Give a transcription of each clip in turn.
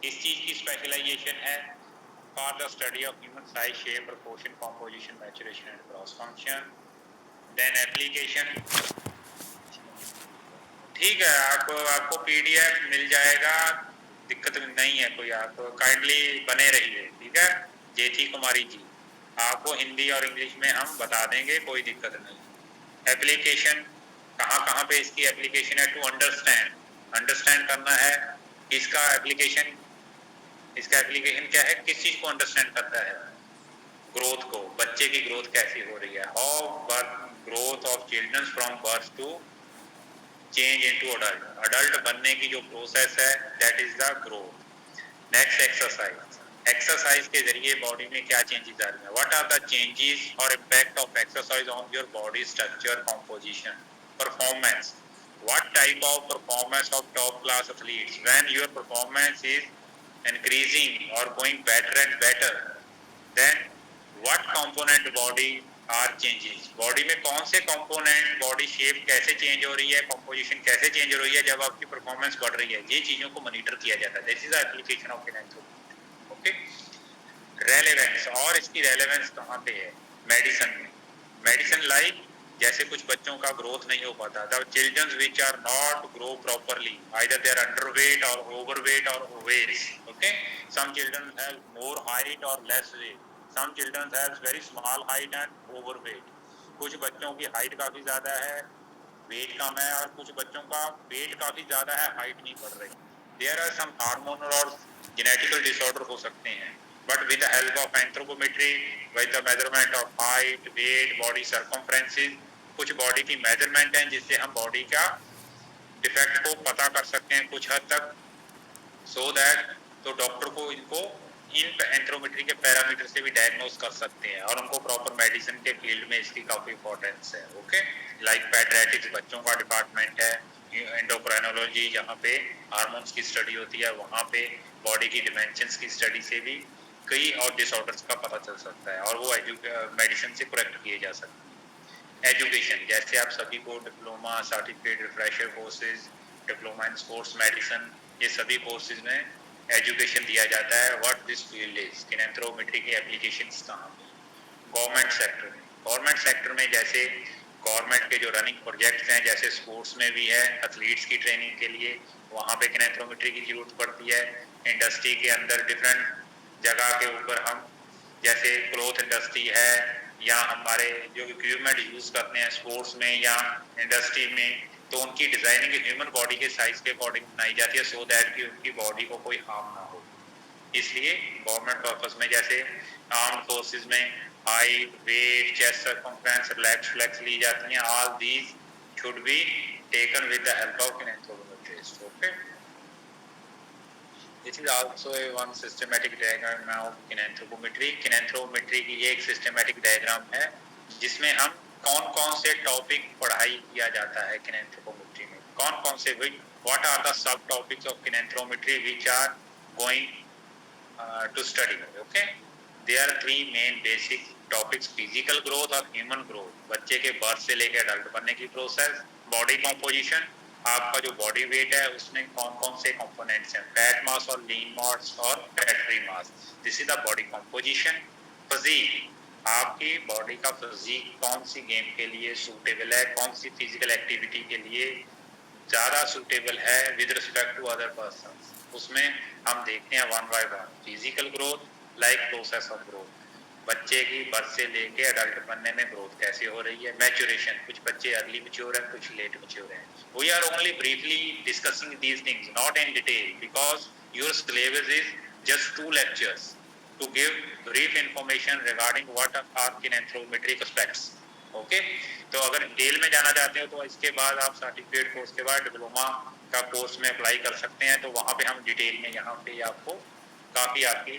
इस चीज की स्पेशलाइजेशन है for the study of human size, shape, proportion, composition, maturation and cross function. Then application, ठीक है, आपको पीडीएफ मिल जाएगा, दिक्कत नहीं है कोई, आप काइंडली बने रहिए, ठीक है। जेठी कुमारी जी, आपको हिंदी और इंग्लिश में हम बता देंगे, कोई दिक्कत नहीं। एप्लीकेशन कहाँ पे इसकी एप्लीकेशन है? टू अंडरस्टैंड, अंडरस्टैंड करना है इसका एप्लीकेशन। इसका एप्लीकेशन क्या है? किस चीज को अंडरस्टैंड करता है? ग्रोथ को, बच्चे की ग्रोथ कैसी हो रही है, how growth of children from birth to change into adult, adult बनने की जो प्रोसेस है that is the growth. Next exercise, exercise के जरिए बॉडी में क्या चेंजेस आ रही है? व्हाट आर द चेंजेस और impact of exercise on your body structure, composition, performance. What type of performance of top class athletes? When your performance is increasing or going better and better, then what component body are changes? Body में कौन से component, body shape कैसे change हो रही है, composition कैसे change हो रही है जब आपकी परफॉर्मेंस बढ़ रही है, ये चीजों को मॉनिटर किया जाता है। This is the application of kinanthropy. Okay, relevance, और इसकी रेलेवेंस कहाँ पे है? मेडिसिन में। मेडिसिन लाइक जैसे कुछ बच्चों का ग्रोथ नहीं हो पाता, the children which are not grow properly, either they are underweight और ओवरवेट और obese. Okay, some children have more height और less weight, some children have very small height and overweight. कुछ बच्चों की हाइट काफी ज्यादा है, वेट कम है, और कुछ बच्चों का वेट काफी ज्यादा है, हाइट नहीं बढ़ रही। देयर आर सम हार्मोनल और जेनेटिकल डिसऑर्डर हो सकते हैं, but with the help of anthropometry, with the measurement of height, weight, body circumferences, कुछ बॉडी की मेजरमेंट है जिससे हम बॉडी का डिफेक्ट को पता कर सकते हैं कुछ हद तक, सो दैट तो डॉक्टर को इनको इन एंथ्रोमेट्री के पैरामीटर से भी डायग्नोस कर सकते हैं, और उनको प्रॉपर मेडिसिन के फील्ड में इसकी काफी इंपॉर्टेंस है। ओके, लाइक पैडियाट्रिक्स बच्चों का डिपार्टमेंट है, एंडोक्राइनोलॉजी जहाँ पे हार्मोन्स की स्टडी होती है, वहाँ पे बॉडी की डिमेंशंस की स्टडी से भी कई और डिसऑर्डर्स का पता चल सकता है, और वो मेडिसिन से करेक्ट किए जा सकते हैं। एजुकेशन, जैसे आप सभी को diploma, certificate, refresher courses, diploma in sports medicine, ये सभी कोर्सेज में एजुकेशन दिया जाता है। व्हाट दिस फील्ड इज, किनेंथ्रोमेट्री की एप्लीकेशंस कहाँ पे? गवर्नमेंट सेक्टर में, गवर्नमेंट सेक्टर में जैसे गवर्नमेंट के जो रनिंग प्रोजेक्ट्स हैं, जैसे स्पोर्ट्स में भी है, एथलीट्स की ट्रेनिंग के लिए वहाँ पे किनेंथ्रोमेट्री की जरूरत पड़ती है। इंडस्ट्री के अंदर डिफरेंट जगह के ऊपर हम, जैसे क्लॉथ इंडस्ट्री है, या हमारे जो इक्विपमेंट यूज करते हैं स्पोर्ट्स में या इंडस्ट्री में, तो उनकी डिजाइनिंग ह्यूमन बॉडी के साइज के अकॉर्डिंग बनाई जाती है, सो दैट कि उनकी बॉडी को कोई हार्म ना हो। इसलिए गवर्नमेंट पर्पस में जैसे आर्म्ड फोर्सेस में height, weight, chest circumference, legs flex ली जाती हैं, all these should be taken with the help of kinanthropometrist. Okay, this is also a one systematic diagram of kinanthropometry. Kinanthropometry की ये एक systematic diagram है जिसमें हम कौन कौन से टॉपिक पढ़ाई किया जाता है किनेंथ्रोमेट्री में, कौन कौन से, व्हाट आर द सब topics of kinanthropometry which are going to study. Okay, there are three main basic topics: physical growth और human growth, बच्चे के बर्थ से लेकर अडल्ट बनने की प्रोसेस। बॉडी कॉम्पोजिशन, आपका जो बॉडी वेट है उसमें कौन कौन से कंपोनेंट्स हैं, फैट मास और लीन मास और fat free mass, this is the body composition. Physique, आपकी बॉडी का फिजिक कौन सी गेम के लिए सूटेबल है, कौन सी फिजिकल एक्टिविटी के लिए ज्यादा सूटेबल है with respect to other person, उसमें हम देखते हैं one by one. Physical growth like process of growth, बच्चे की बर्थ से लेके अडल्ट बनने में ग्रोथ कैसे हो रही है। मैच्योरेशन, कुछ बच्चे अर्ली मैच्योर है, कुछ लेट मैच्योर है। We are only briefly discussing these things, not in detail, because your syllabus is just 2 lectures to give brief information regarding what are kinanthrometric aspects. Okay, तो अगर detail में जाना चाहते हो तो इसके बाद आप सर्टिफिकेट कोर्स के बाद डिप्लोमा का कोर्स में अप्लाई कर सकते हैं, तो वहाँ पे हम डिटेल में यहाँ पे आपको काफ़ी आपकी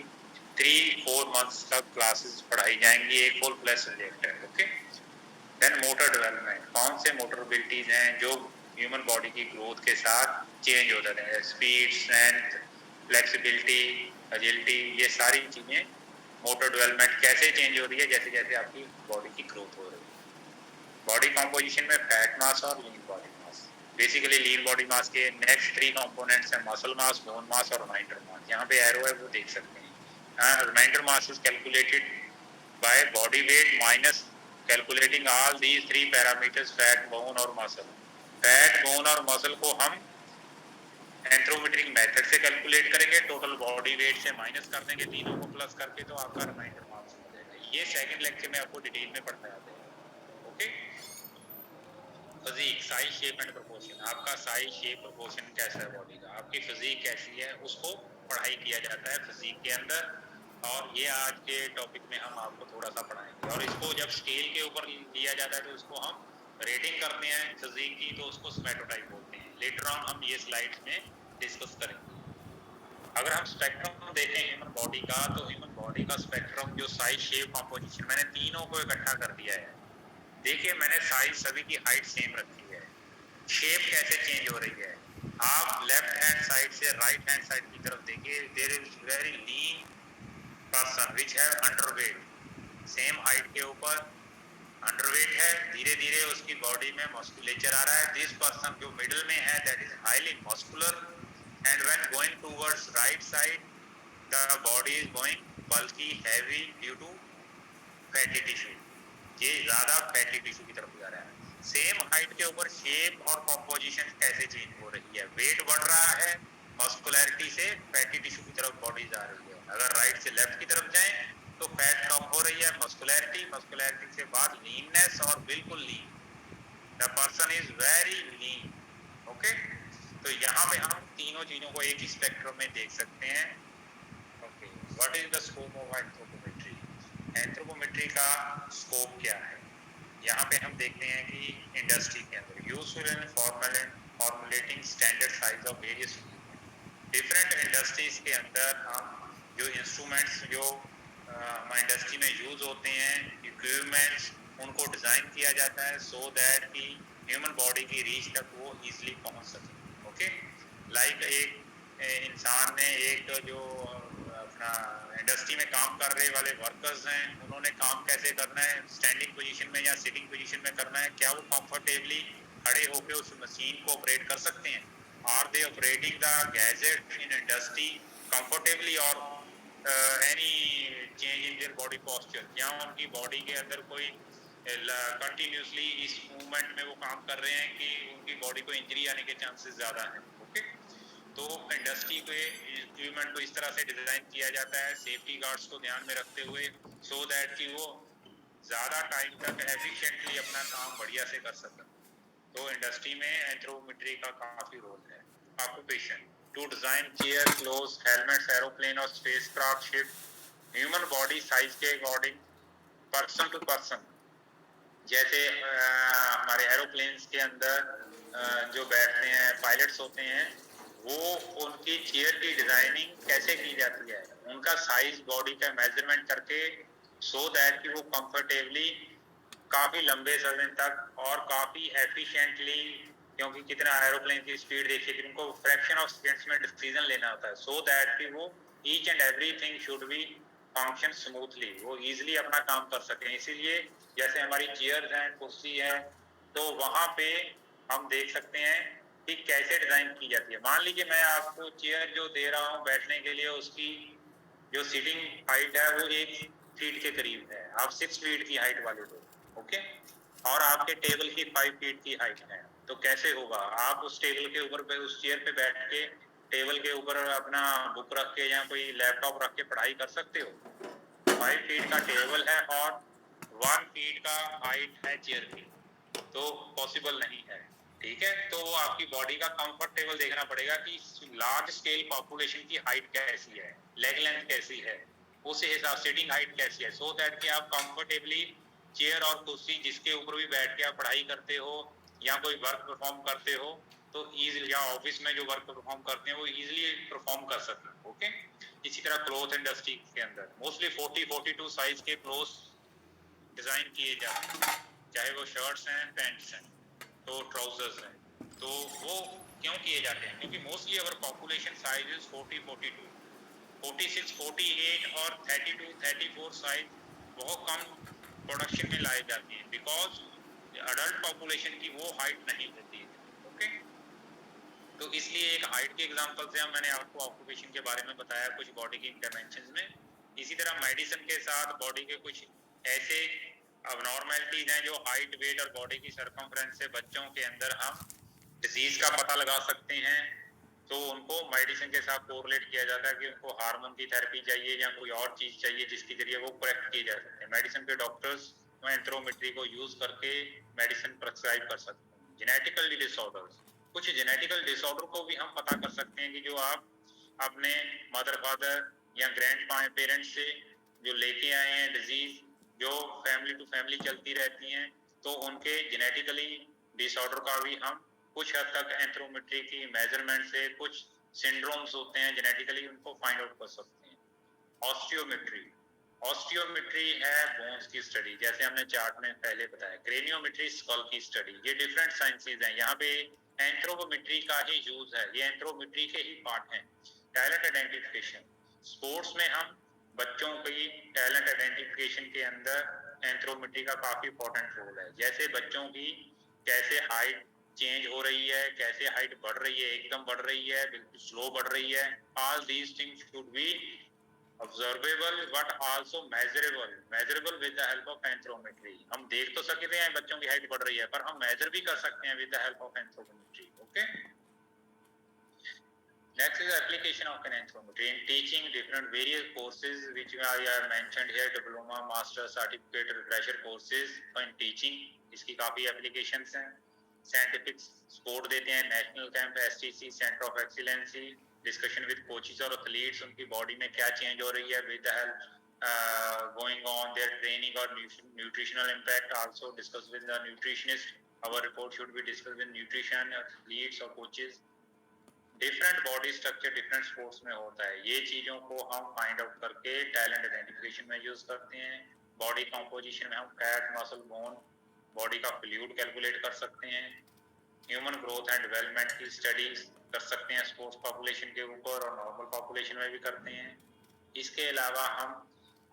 3-4 months तक क्लासेस पढ़ाई जाएंगी, एक फुल प्लस सब्जेक्ट है। ओके, देन मोटर डेवलपमेंट, कौन से मोटर एबिलिटीज हैं जो ह्यूमन बॉडी की ग्रोथ के साथ चेंज हो जाते हैं, स्पीड, स्ट्रेंथ, फ्लेक्सिबिलिटी, एजिलिटी, ये सारी चीज़ें मोटर डेवलपमेंट कैसे चेंज हो रही है जैसे जैसे आपकी बॉडी की ग्रोथ हो रही है। बॉडी कॉम्पोजिशन में फैट मास और lean body mass, basically lean body mass के नेक्स्ट 3 कंपोनेंट्स हैं मसल मास, बोन मास और रिमाइंडर मास। यहाँ पे एरो है वो देख सकते हैं। Remainder mass is calculated by body weight minus calculating all these 3 parameters fat, bone और मसल। फैट, बोन और मसल को हम एंथ्रोमेट्रिक मेथड से कैलकुलेट करेंगे, टोटल बॉडी वेट से माइनस कर देंगे, तीनों को प्लस करके तो आपका रिमाइंडर मास हो जाएगा। ये सेकंड लेक्चर में आपको डिटेल में पढ़ाया जाएगा। Okay, physique, size, shape and proportion. आपका साइज, शेप, प्रोपोर्शन कैसा है बॉडी का, आपकी फिजिक कैसी है, उसको पढ़ाई किया जाता है फिजिक के अंदर। और ये आज के टॉपिक में हम आपको थोड़ा सा पढ़ाएंगे। और इसको जब स्केल के ऊपर लिया जाता है तो इसको हम रेटिंग करते हैं फिजिक की, तो उसको स्मेटोटाइप बोलते हैं। लेटर ऑन हम ये स्लाइड्स में डिस्कस करेंगे। अगर हम स्पेक्ट्रम देखें ह्यूमन बॉडी का, तो ह्यूमन बॉडी का स्पेक्ट्रम जो साइज, शेप, कंपोजिशन, मैंने तीनों को इकट्ठा कर दिया है। देखिए मैंने साइज सभी की हाइट सेम रखी है। शेप कैसे चेंज हो रही है, आप लेफ्ट हैंड साइड से राइट हैंड साइड की तरफ देखिए, there is very lean person which है अंडरवेट, सेम हाइट के ऊपर अंडरवेट है, धीरे धीरे उसकी बॉडी में मस्कुलेचर आ रहा है। दिस पर्सन जो मिडिल में है that is highly muscular, and when going towards right side the body is going bulky heavy due to fatty tissue, ये ज्यादा फैटी टिश्यू की तरफ जा रहा है। सेम हाइट के ऊपर शेप और कंपोजिशन कैसे चेंज हो रही है, वेट बढ़ रहा है, मस्कुलैरिटी से फैटी टिश्यू की तरफ बॉडी जा रही है। अगर राइट से लेफ्ट की तरफ जाएं तो फैट कम हो रही है, मस्कुलैरिटी, मस्कुलैरिटी से बाद लीननेस और बिल्कुल lean, the person is very lean. Okay, तो यहाँ पे हम तीनों चीजों को एक स्पेक्ट्रम में देख सकते हैं। Okay, what is the scope of anthropometry, anthropometry का स्कोप क्या है। यहाँ पे हम देखते हैं कि इंडस्ट्री के अंदर useful in formulating standard size of various different industries के अंदर हम जो इंस्ट्रूमेंट्स जो इंडस्ट्री में यूज होते हैं, इक्विपमेंट्स, उनको डिजाइन किया जाता है सो दैट कि ह्यूमन बॉडी की रीच तक वो इजीली पहुंच सके। ओके, लाइक एक इंसान ने एक जो अपना इंडस्ट्री में काम कर रहे वाले वर्कर्स हैं, उन्होंने काम कैसे करना है, स्टैंडिंग पोजीशन में या सिटिंग पोजीशन में करना है, क्या वो कंफर्टेबली खड़े होकर उस मशीन को ऑपरेट कर सकते हैं। Are they operating the gadget in industry comfortably और any change in their body posture, क्या उनकी बॉडी के अंदर कोई कंटिन्यूसली इस मूवमेंट में वो काम कर रहे हैं कि उनकी बॉडी को इंजरी आने के चांसेस ज्यादा हैं। ओके, तो इंडस्ट्री के इक्विपमेंट को इस तरह से डिजाइन किया जाता है सेफ्टी गार्ड्स को ध्यान में रखते हुए, सो दैट कि वो ज्यादा टाइम तक एफिशिएंटली अपना काम बढ़िया से कर सकें। तो इंडस्ट्री में एंथ्रोपोमेट्री का काफी रोल है। Occupation, to design chair, clothes, helmets, aeroplane और spacecraft ship human body size के अकॉर्डिंग पर्सन टू पर्सन। जैसे हमारे एरोप्लेन्स के अंदर जो बैठते हैं पायलट्स होते हैं, वो उनकी चेयर की डिजाइनिंग कैसे की जाती है, उनका साइज बॉडी का मेजरमेंट करके, सो दैट कि वो कंफर्टेबली काफी लंबे समय तक और काफी एफिशिएंटली, क्योंकि कितना एरोप्लेन की स्पीड देखिए, उनको फ्रैक्शन ऑफ सेकंड्स में डिसीजन लेना होता है, सो दैट कि वो each and everything should be function smoothly, वो इजीली अपना काम कर सकें। इसीलिए जैसे हमारी चेयर्स हैं, कुर्सी है, तो वहां पे हम देख सकते हैं कि कैसे डिजाइन की जाती है। मान लीजिए मैं आपको चेयर जो दे रहा हूँ बैठने के लिए, उसकी जो सीटिंग हाइट है वो 1 फीट के करीब है, आप 6 फीट की हाइट वाले दो। ओके, और आपके टेबल की 5 फीट की हाइट है, तो कैसे होगा, आप उस टेबल के ऊपर उस चेयर पे बैठ के टेबल के ऊपर अपना बुक रख के या कोई लैपटॉप रख के पढ़ाई कर सकते हो। 5 फीट का टेबल है और 1 फीट का हाइट है चेयर की, तो पॉसिबल नहीं है। ठीक है, तो वो आपकी बॉडी का कंफर्टेबल देखना पड़ेगा कि लार्ज स्केल पॉपुलेशन की हाइट कैसी है, लेग लेंथ कैसी है, उस हिसाब सीटिंग हाइट कैसी है, सो दैट कि आप कंफर्टेबली चेयर और कुर्सी जिसके ऊपर भी बैठ के आप पढ़ाई करते हो या कोई वर्क परफॉर्म करते हो, तो इजीली, या ऑफिस में जो वर्क परफॉर्म करते हैं वो इजीली परफॉर्म कर सकें। ओके, इसी तरह क्लॉथ इंडस्ट्री के अंदर मोस्टली 40-42 साइज के क्लॉथ डिजाइन किए जाते हैं, चाहे वो शर्ट्स हैं, पैंट्स हैं, तो ट्राउजर्स हैं, तो वो क्यों किए जाते हैं, क्योंकि mostly our population size is 40-42, 46, 48 और 32-34 साइज बहुत कम प्रोडक्शन में लाई जाती है, बिकॉज अडल्ट पॉपुलेशन की वो हाइट नहीं होती है। ओके, तो इसलिए एक हाइट के एग्जांपल से मैंने आपको ऑक्यूपेशन के बारे में बताया, कुछ बॉडी की डायमेंशंस में। इसी तरह मेडिसिन के साथ बॉडी के कुछ ऐसे अबनॉर्मैलिटीज हैं जो हाइट, वेट और बॉडी की सरकमफ्रेंस से बच्चों के अंदर हम डिजीज का पता लगा सकते हैं। तो उनको मेडिसिन के साथ कोरिलेट किया जाता है कि उनको हार्मोन की थेरेपी चाहिए या कोई और चीज चाहिए जिसके जरिए वो करेक्ट किए जा सकते हैं। मेडिसिन के डॉक्टर्स एंथ्रोमेट्री को यूज करके मेडिसिन प्रेस्क्राइब कर सकते हैं। जेनेटिकली डिसऑर्डर्स, कुछ जेनेटिकल डिसऑर्डर को भी हम पता कर सकते हैं कि जो आप अपने मदर, फादर या ग्रैंड पेरेंट्स से जो लेके आए हैं डिजीज, जो फैमिली टू फैमिली चलती रहती हैं, तो उनके जेनेटिकली डिसऑर्डर का भी हम कुछ हद तक एंथ्रोमेट्री की मेजरमेंट से, कुछ सिंड्रोम्स होते हैं जेनेटिकली, उनको फाइंड आउट कर सकते हैं। ऑस्टियोमेट्री, ऑस्टियोमेट्री है बोन्स की स्टडी, जैसे हमने चार्ट में पहले बताया। क्रेनियोमेट्री स्कल की स्टडी। ये डिफरेंट साइंसेज हैं। यहाँ पे एंथ्रोपोमेट्री का ही यूज है, ये एंथ्रोपोमेट्री के ही पार्ट हैं। टैलेंट आइडेंटिफिकेशन, स्पोर्ट्स में हम बच्चों की टैलेंट आइडेंटिफिकेशन के अंदर एंथ्रोपोमेट्री का काफी इंपॉर्टेंट रोल है। जैसे बच्चों की कैसे हाइट चेंज हो रही है, कैसे हाइट बढ़ रही है, एकदम बढ़ रही है, बिल्कुल स्लो बढ़ रही है। All these things should be observable but also measurable with the help of anthropometry। हम देख तो सकते हैं बच्चों की हाइट बढ़ रही है, पर हम मेजर भी कर सकते हैं with the help of anthropometry। okay, next is application of anthropometry in teaching different various courses which I have mentioned here, diploma, master, certificate, refresher courses in teaching। इसकी काफी applications हैं। साइंटिफिक सपोर्ट देते हैं, national camp, STC, centre of excellency, discussion with coaches और athletes, उनकी body में क्या change हो रही है, with the help going on their training और nutritional impact, also discuss with the nutritionist. Our report should be discuss with nutrition, athletes और coaches. Different body structure different sports में होता है, ये चीजों को हम फाइंड आउट करके टैलेंट आइडेंटिफिकेशन में यूज करते हैं। बॉडी कंपोजिशन में हम फैट, मसल, बोन, बॉडी का फ्लूइड कैलकुलेट कर सकते हैं। ह्यूमन ग्रोथ एंड डेवलपमेंट की स्टडीज कर सकते हैं स्पोर्ट्स पॉपुलेशन के ऊपर, और नॉर्मल पॉपुलेशन में भी करते हैं। इसके अलावा हम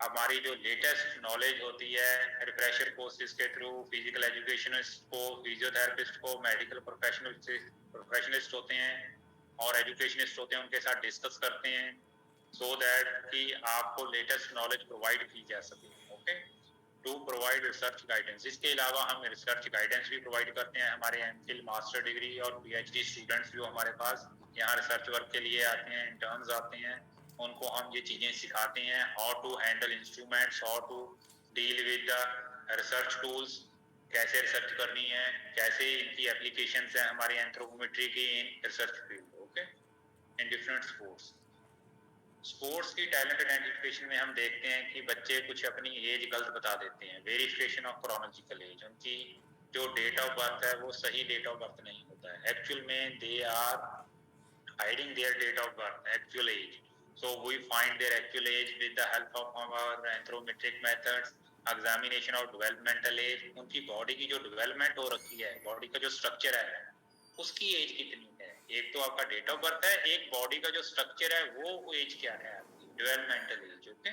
हमारी जो लेटेस्ट नॉलेज होती है रिफ्रेशर कोर्सेज के थ्रू, फिजिकल एजुकेशनिस्ट को, फिजियोथेरेपिस्ट को, मेडिकल प्रोफेशनलिस्ट होते हैं और एजुकेशनिस्ट होते हैं, उनके साथ डिस्कस करते हैं, सो दैट कि आपको लेटेस्ट नॉलेज प्रोवाइड की जा सके। Okay, to provide research guidance. इसके अलावा हम रिसर्च गाइडेंस भी प्रोवाइड करते हैं। हमारे एमफिल, मास्टर डिग्री और पीएचडी स्टूडेंट्स जो हमारे पास यहाँ रिसर्च वर्क के लिए आते हैं, इंटर्न्स आते हैं, उनको हम ये चीजें सिखाते हैं, how to handle instruments, how to deal with the research tools, कैसे रिसर्च करनी है, कैसे इनकी एप्लीकेशंस है हमारी एंथ्रोपोमेट्री की in research field. Okay, in different sports. Sports की टैलेंट आइडेंटिफिकेशन में हम देखते हैं कि बच्चे कुछ अपनी एज गलत बता देते हैं। वेरिफिकेशन ऑफ क्रोनोलॉजिकल एज, उनकी जो डेट ऑफ बर्थ है वो सही डेट ऑफ बर्थ नहीं होता है। एक्चुअल में they are hiding their date of birth, actual age. So we find their actual age with the help of our anthropometric methods, examination of developmental age. उनकी body की जो development हो रखी है, बॉडी का जो स्ट्रक्चर है, उसकी एज कितनी है। एक तो आपका डेट ऑफ बर्थ है, एक बॉडी का जो स्ट्रक्चर है वो एज क्या है आपकी, developmental age. Okay,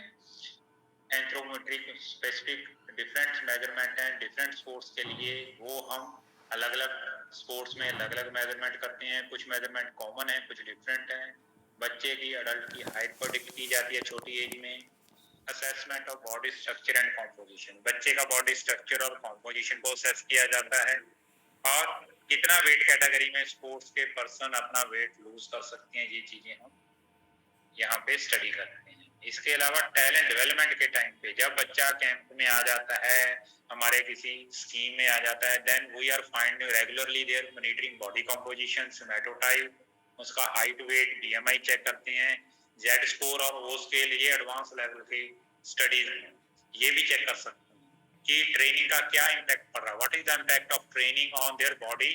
anthropometric specific different measurement है डिफरेंट स्पोर्ट्स के लिए, वो हम अलग अलग स्पोर्ट्स में अलग अलग मेजरमेंट करते हैं। कुछ मेजरमेंट कॉमन है, कुछ डिफरेंट है। बच्चे की, अडल्ट की हाइट प्रेडिक्ट की जाती है छोटी एज में। Assessment of body structure and composition, बच्चे का बॉडी स्ट्रक्चर और कॉम्पोजिशन को असेस किया जाता है, और कितना वेट कैटेगरी में स्पोर्ट्स के पर्सन अपना वेट लूज कर सकते हैं, ये चीजें हम यहाँ पे स्टडी करते हैं। इसके अलावा टैलेंट डेवलपमेंट के टाइम पे जब बच्चा कैंप में आ जाता है, हमारे किसी स्कीम में आ जाता है, then we are find regularly their monitoring body composition, somatotype, उसका हाइट, वेट, बीएमआई चेक करते हैं, जेड स्कोर और ओ स्केल, ये एडवांस लेवल की स्टडीज हैं, ये भी चेक कर सकते हैं कि ट्रेनिंग का क्या इम्पैक्ट पड़ रहा है, what is the impact of training on their body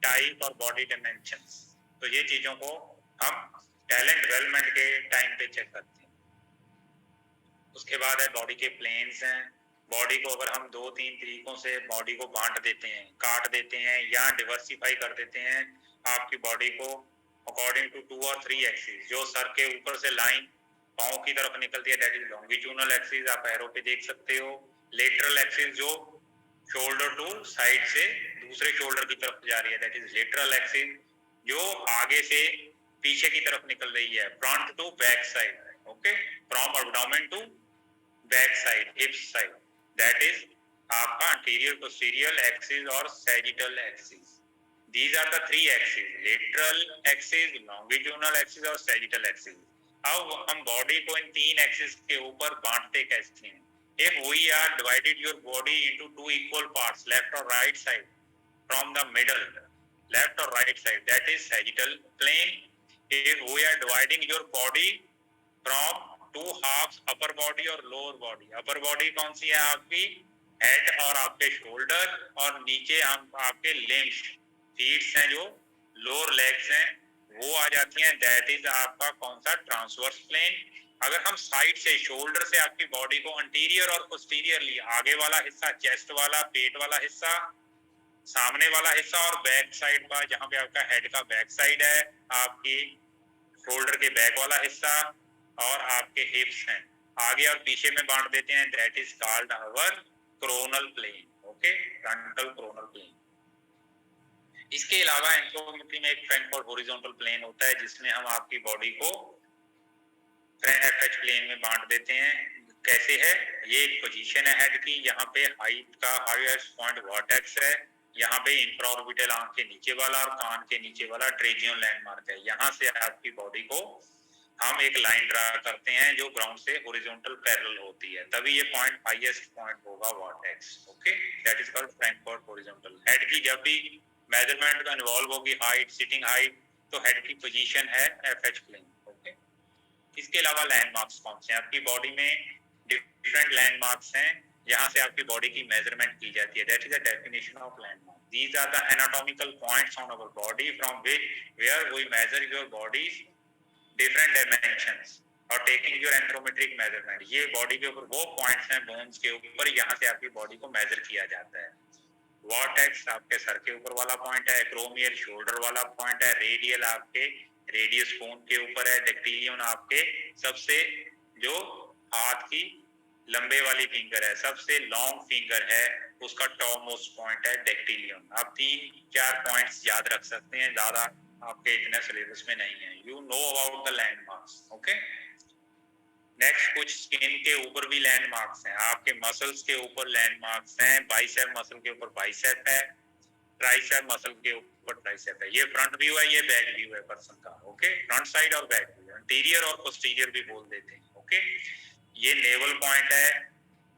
type और बॉडी डायमेंशंस। तो ये चीजों को हम टैलेंट डेवलपमेंट के टाइम पे चेक करते हैं। उसके बाद है बॉडी के प्लेन्स हैं। बॉडी को अगर हम 2-3 तरीकों से बॉडी को बांट देते हैं, काट देते हैं या डिवर्सिफाई कर देते हैं आपकी बॉडी को अकॉर्डिंग टू 2 और 3 एक्सिस। जो सर के ऊपर से लाइन पांव की तरफ निकलती है, दैट इज लॉन्गिट्यूडनल एक्सिस, आप एरो पे देख सकते हो। लेटरल एक्सिस जो शोल्डर टू साइड से दूसरे शोल्डर की तरफ जा रही है, दैट इज लेटरल एक्सिस। जो आगे से पीछे की तरफ निकल रही है, front to back side, okay, from abdomen to back side, hip side, that is आपका anterior posterior axis और sagittal axis. These are the three axes, lateral axis, longitudinal axis और sagittal axis. अब हम बॉडी को इन तीन axis के ऊपर बांटते कैसे हैं? If we are divided your body into two equal parts, left or right side, from the middle, left or right side, that is sagittal plane. If we are dividing your body from two halves, upper body और lower body, upper body कौन सी है आपकी? Head और आपके shoulder, और नीचे हम आपके लिम्स, फीट्स हैं, जो लोअर लेग्स हैं, वो आ जाती हैं, दैट इज आपका कौन सा? Transverse plane. अगर हम साइड से, शोल्डर से आपकी बॉडी को अंटीरियर और पोस्टीरियरली, आगे वाला हिस्सा, चेस्ट वाला, पेट वाला हिस्सा, सामने वाला हिस्सा, और बैक साइड का, जहां पे आपका हेड का बैक साइड है, आपकी शोल्डर के बैक वाला हिस्सा, और आपके हिप्स हैं, आगे और पीछे में बांट देते हैं, that is called our coronal plane. Okay, frontal coronal plane. इसके अलावा एंथ्रोपोमेट्री में एक फ्रंट और हॉरिजॉन्टल प्लेन होता है, जिसमें हम आपकी बॉडी को एफएच प्लेन में बांट देते हैं. कैसे है? ये एक पोजीशन है हेड की, यहाँ पे हाइट का हाईएस्ट पॉइंट वर्टेक्स है, यहाँ पे इंफ्राऑर्बिटल आंख के नीचे वाला और कान के नीचे वाला ट्रेजियन लैंडमार्क है. यहाँ से आपकी बॉडी को हम एक लाइन ड्रा करते हैं जो ग्राउंड से हॉरिजॉन्टल पैरेलल होती है, तभी ये पॉइंट हाईएस्ट पॉइंट होगा vertex. Okay, that is called Frankfurt horizontal. Head की जब भी मेजरमेंट का इन्वॉल्व होगी, हाइट, सिटिंग हाइट, तो हेड की पोजीशन है एफएच प्लेन. ओके, इसके अलावा लैंडमार्क्स कौन से हैं? आपकी बॉडी में डिफरेंट लैंडमार्क्स हैं, यहाँ से आपकी बॉडी की मेजरमेंट की जाती है, that is the definition of landmark. These are the anatomical points on our body from which where we measure your body's different dimensions और taking your anthropometric measurement. ये बॉडी के ऊपर वो पॉइंट्स हैं बोन्स के ऊपर, यहाँ से आपकी बॉडी को मेजर किया जाता है. वर्टेक्स आपके सर के ऊपर वाला पॉइंट है, एक्रोमियल शोल्डर वाला पॉइंट है, रेडियल आपके रेडियस बोन के ऊपर है, डेक्टिलियन आपके सबसे जो हाथ की लंबे वाली फिंगर है, सबसे लॉन्ग फिंगर है, उसका टॉप मोस्ट पॉइंट है डेक्टिलियन. आप 3-4 पॉइंट्स याद रख सकते हैं, ज्यादा आपके इतने सिलेबस में नहीं है. You know about the landmarks. Okay, next कुछ स्किन के ऊपर भी लैंडमार्क्स हैं, आपके मसल्स के ऊपर लैंडमार्क्स हैं. बाइसेप मसल के ऊपर बाइसेप है, ट्राइसेप मसल के ऊपर ट्राइसेप है. ये फ्रंट व्यू है, ये बैक व्यू है पर्सन का. ओके, फ्रंट साइड और बैक व्यू, अंटीरियर और पोस्टीरियर भी बोल देते हैं. ओके, ये नेवल पॉइंट है,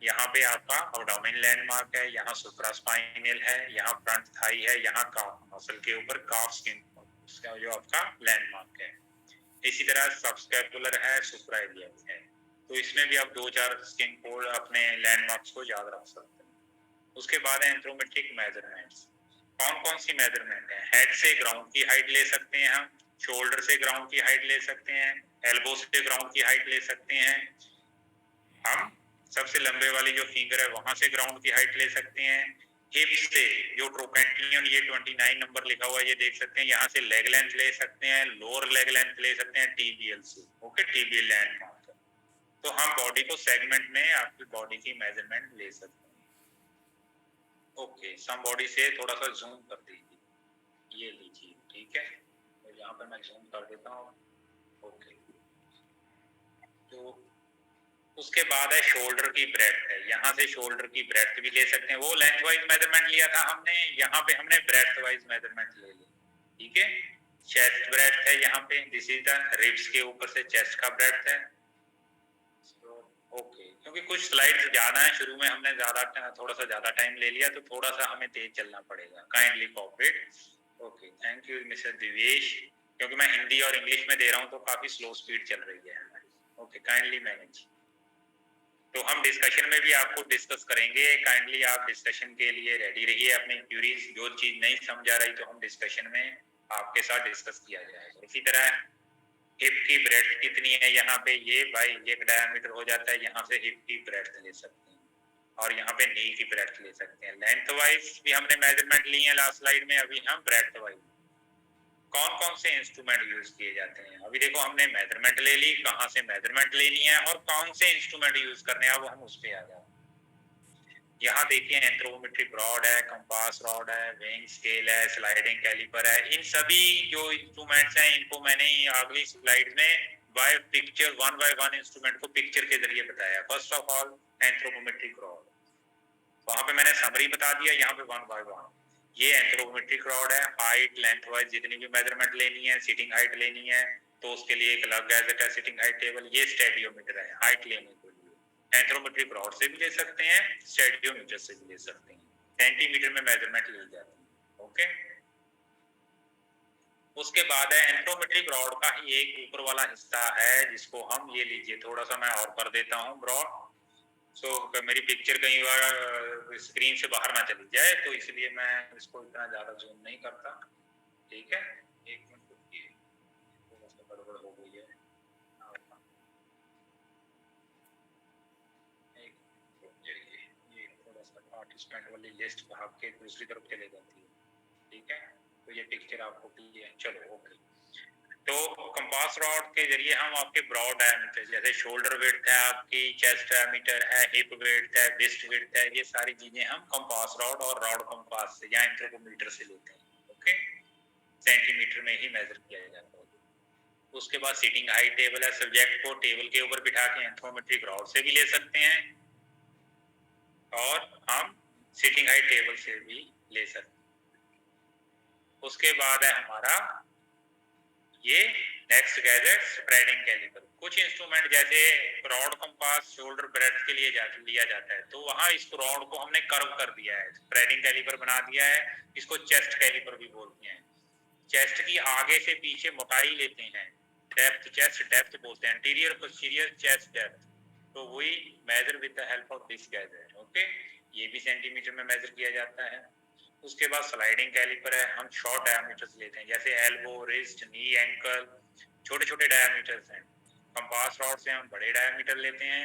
यहाँ पे आपका एब्डोमेन लैंडमार्क है, यहाँ सुप्रास्पाइनल है, यहाँ फ्रंट थाई है, यहाँ काफ मसल के ऊपर काफ स्किन उसका जो आपका लैंडमार्क है. इसी तरह सबस्कैपुलर है, सुप्राइलियर है. तो इसमें भी आप 2-4 स्किन कोड अपने लैंडमार्क्स को याद रख सकते हैं. उसके बाद है एंथ्रोमेट्रिक मेजरमेंट्स. कौन कौन सी मेजरमेंट है? हेड से ग्राउंड की हाइट ले सकते हैं हम, शोल्डर से ग्राउंड की हाइट ले सकते हैं, एल्बो से ग्राउंड की हाइट ले सकते हैं, हम सबसे लंबे वाली जो फिंगर है वहां से ग्राउंड की हाइट ले सकते हैं. हिप से जो ट्रोपेंटिलियन, ये 29 नंबर लिखा हुआ है, ये देख सकते हैं, यहाँ से लेग लेंथ ले सकते हैं, लोअर लेग लेंथ ले सकते हैं टीबीएल से. Okay, TBL landmark. तो हम बॉडी को सेगमेंट में आपकी बॉडी की मेजरमेंट ले सकते हैं. ओके, सम बॉडी से थोड़ा सा जूम कर दीजिए, ये लीजिए, ठीक है, तो यहाँ पर मैं जूम कर देता हूँ. ओके, तो उसके बाद है शोल्डर की ब्रेड्थ है, यहाँ से शोल्डर की ब्रेड्थ भी ले सकते हैं. वो लेंथ वाइज मेजरमेंट लिया था हमने, यहाँ पे हमने ब्रेड्थ वाइज मेजरमेंट ले लिया. ठीक है, चेस्ट ब्रेड्थ है यहाँ पे, दिस इज द रिब्स के ऊपर से चेस्ट का ब्रेड्थ है. ओके, क्योंकि कुछ स्लाइड्स ज्यादा है, शुरू में हमने थोड़ा सा ज्यादा टाइम ले लिया, तो थोड़ा सा हमें तेज चलना पड़ेगा. Kindly cooperate. Okay, thank you mister Divesh, क्योंकि मैं हिंदी और इंग्लिश में दे रहा हूँ तो काफी स्लो स्पीड चल रही है हमारी. Okay, kindly manage. तो हम डिस्कशन में भी आपको डिस्कस करेंगे, काइंडली आप डिस्कशन के लिए रेडी रहिए. अपनी क्यूरीज, जो चीज नहीं समझा रही तो हम डिस्कशन में आपके साथ डिस्कस किया जाएगा. इसी तरह हिप की ब्रेड्थ कितनी है, यहाँ पे ये बाई एक डायमीटर हो जाता है, यहाँ से हिप की ब्रेड्थ ले सकते हैं, और यहाँ पे नी की ब्रेड्थ ले सकते हैं. लेंथ वाइज भी हमने मेजरमेंट ली है लास्ट स्लाइड में, अभी हम ब्रेड्थ वाइज कौन कौन से इंस्ट्रूमेंट यूज किए जाते हैं. अभी देखो हमने मेजरमेंट ले ली, कहाँ से मेजरमेंट लेनी है और कौन से इंस्ट्रूमेंट यूज करने हैं, अब हम उस पे आ जाए. यहाँ देखिए एंथ्रोपोमेट्रिक रॉड है, कंपास रॉड है, वेइंग स्केल है, स्लाइडिंग कैलिपर है। इन सभी जो इंस्ट्रूमेंट्स हैं इनको मैंने अगली स्लाइड में by picture one by one instrument को पिक्चर के जरिए बताया। First of all anthropometric rod, वहां पे मैंने समरी बता दिया, यहाँ पे वन बाय वन। ये एंथ्रोपोमेट्रिक रॉड है, हाइट लेंथ वाइज जितनी भी मेजरमेंट लेनी है, सिटिंग हाइट लेनी है तो उसके लिए एक अलग गैजेट है सिटिंग हाइट टेबल। ये स्टेडियोमीटर है हाइट लेने के लिए। एंथ्रोपोमेट्रिक रॉड से भी ले सकते हैं, स्टेडियोमीटर से भी ले सकते हैं, सेंटीमीटर में मेजरमेंट ली जाती है। ओके, उसके बाद है एंथ्रोपोमेट्रिक रॉड का ही एक ऊपर वाला हिस्सा है जिसको हम, ये लीजिए थोड़ा सा मैं और कर देता हूँ ब्रॉड, सो मेरी पिक्चर कई बार स्क्रीन से बाहर ना चली जाए तो इसलिए मैं इसको इतना ज्यादा जूम नहीं करता। ठीक है, एक मिनट रुकिए, थोड़ा सा गड़बड़ हो गई है। ये थोड़ा सा पार्टिसिपेंट वाली लिस्ट भाग के दूसरी तरफ चले जाती है। ठीक है, तो ये पिक्चर आपको क्लियर है। चलो ओके, तो कंपास रॉड के जरिए हम आपके ब्रॉड डायमीटर जैसे शोल्डर विड्थ है, आपकी चेस्ट डायमीटर है, हिप विड्थ है, विस्ट विड्थ है, ये सारी चीजें हम कंपास रॉड और रॉड कंपास से या एंथ्रोपोमीटर से लेते हैं। ओके, सेंटीमीटर में ही मेजर किया जाता है। उसके बाद सिटिंग हाइट टेबल है, सब्जेक्ट को टेबल के ऊपर बिठा के एंथ्रोमेट्रिक रॉड से भी ले सकते हैं और हम सिटिंग हाइट टेबल से भी ले सकते हैं। उसके बाद है हमारा ये नेक्स्ट गैजेट स्प्रेडिंग कैलिपर। कुछ इंस्ट्रूमेंट जैसे रॉड कंपास शोल्डर ब्रेड्थ के लिए लिया जाता है, तो वहां इस रॉड को हमने कर्व कर दिया है, स्प्रेडिंग कैलिपर बना दिया है। इसको चेस्ट कैलिपर भी बोलते हैं। चेस्ट की आगे से पीछे मोटाई लेते हैं, डेप्थ, चेस्ट डेप्थ बोलते हैं, इंटीरियर पोस्टीरियर चेस्ट डेप्थ, तो वही measure with the help of this gadget. Okay, ये भी सेंटीमीटर में मेजर किया जाता है। उसके बाद स्लाइडिंग कैलिपर है, हम शॉर्ट डायमीटर्स लेते हैं जैसे एल्बो, रिस्ट, नी, एंकल, छोटे छोटे डायमीटर्स हैं। कंपास रॉड से हम बड़े डायमीटर लेते हैं।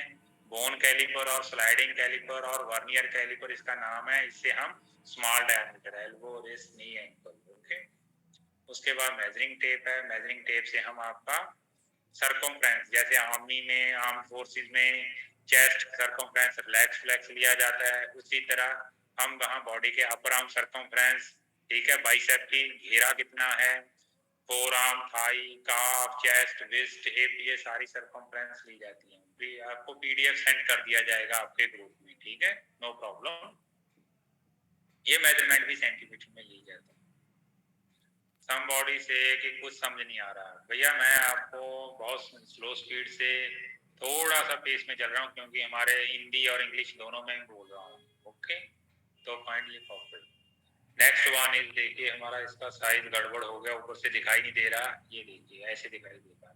बोन कैलिपर और स्लाइडिंग कैलिपर और वर्नियर कैलिपर इसका नाम है, इससे हम स्मॉल डायमीटर एल्बो, रिस्ट, नी, एंकल। ओके, उसके बाद मेजरिंग टेप है, मेजरिंग टेप से हम आपका सरकमफ्रेंस, जैसे आर्मी में, आर्म फोर्सेस में चेस्ट सरकमफ्रेंस, रिलैक्स फ्लेक्स लिया जाता है, उसी तरह हम वहां बॉडी के अपर आर्म सरकमफ्रेंस, ठीक है, बाइसेप की घेरा कितना है, फोर आर्म, थाई, काफ, चेस्ट, विस्ट, हिप, ये सारी सरकमफ्रेंस ली जाती है। आपको पीडीएफ सेंड कर दिया जाएगा आपके ग्रुप में, ठीक है, नो प्रॉब्लम। ये मेजरमेंट भी सेंटीमीटर में ली जाती है। सम बॉडी से कि कुछ समझ नहीं आ रहा भैया, मैं आपको बहुत स्लो स्पीड से थोड़ा सा पेस में चल रहा हूँ क्योंकि हमारे हिंदी और इंग्लिश दोनों में बोल रहा हूँ। ओके, तो kindly cooperate. Next one is, देखिए हमारा इसका साइज गड़बड़ हो गया, ऊपर से दिखाई नहीं दे रहा, ये देखिए ऐसे दिखाई देगा।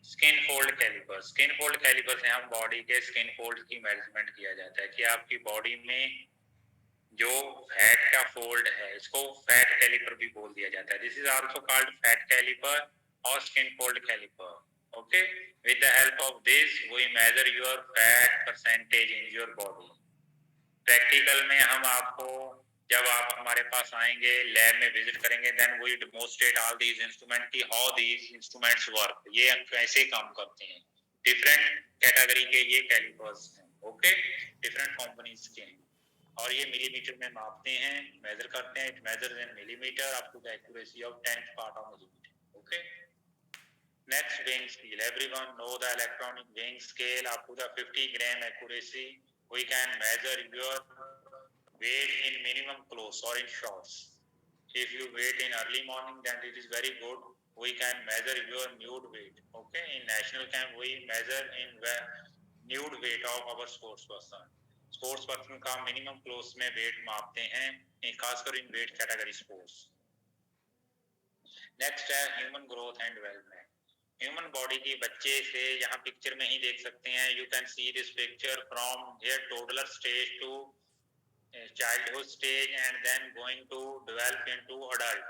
Skin fold calliper, skin fold calliper से हम बॉडी के स्किन फोल्ड की मेजरमेंट किया जाता है कि आपकी बॉडी में जो फैट का फोल्ड है, इसको फैट कैलिपर भी बोल दिया जाता है। This is also called fat caliper और skin fold caliper. Okay, with the help of this we measure your fat percentage in your body. Practical में हम आपको, जब आप हमारे पास आएंगे, लैब में विजिट करेंगे, then we demonstrate all these instrument की हाउ दीज इंस्ट्रूमेंट्स वर्क, ये कैसे काम करते हैं। डिफरेंट कैटेगरी के ये कैलिपर्स हैं। ओके, डिफरेंट कंपनीज के हैं और ये मिलीमीटर में मापते हैं, मेजर करते हैं। It measures in millimetre up to the accuracy of 10th part of millimetre. Okay, next weighing scale, everyone know the electronic weighing scale up to the 50 gram accuracy. We can measure your weight in minimum clothes or in shorts. If you wait in early morning, then it is very good. We can measure your nude weight. Okay, in national camp we measure in nude weight of our sports person. Sports person का minimum cloth में wait मापते हैं, खासकर इन weight category sports. Next है human growth and development. Human body की बच्चे से, यहाँ पिक्चर में ही देख सकते हैं, you can see this picture from here toddler stage to childhood stage and then going to develop into adult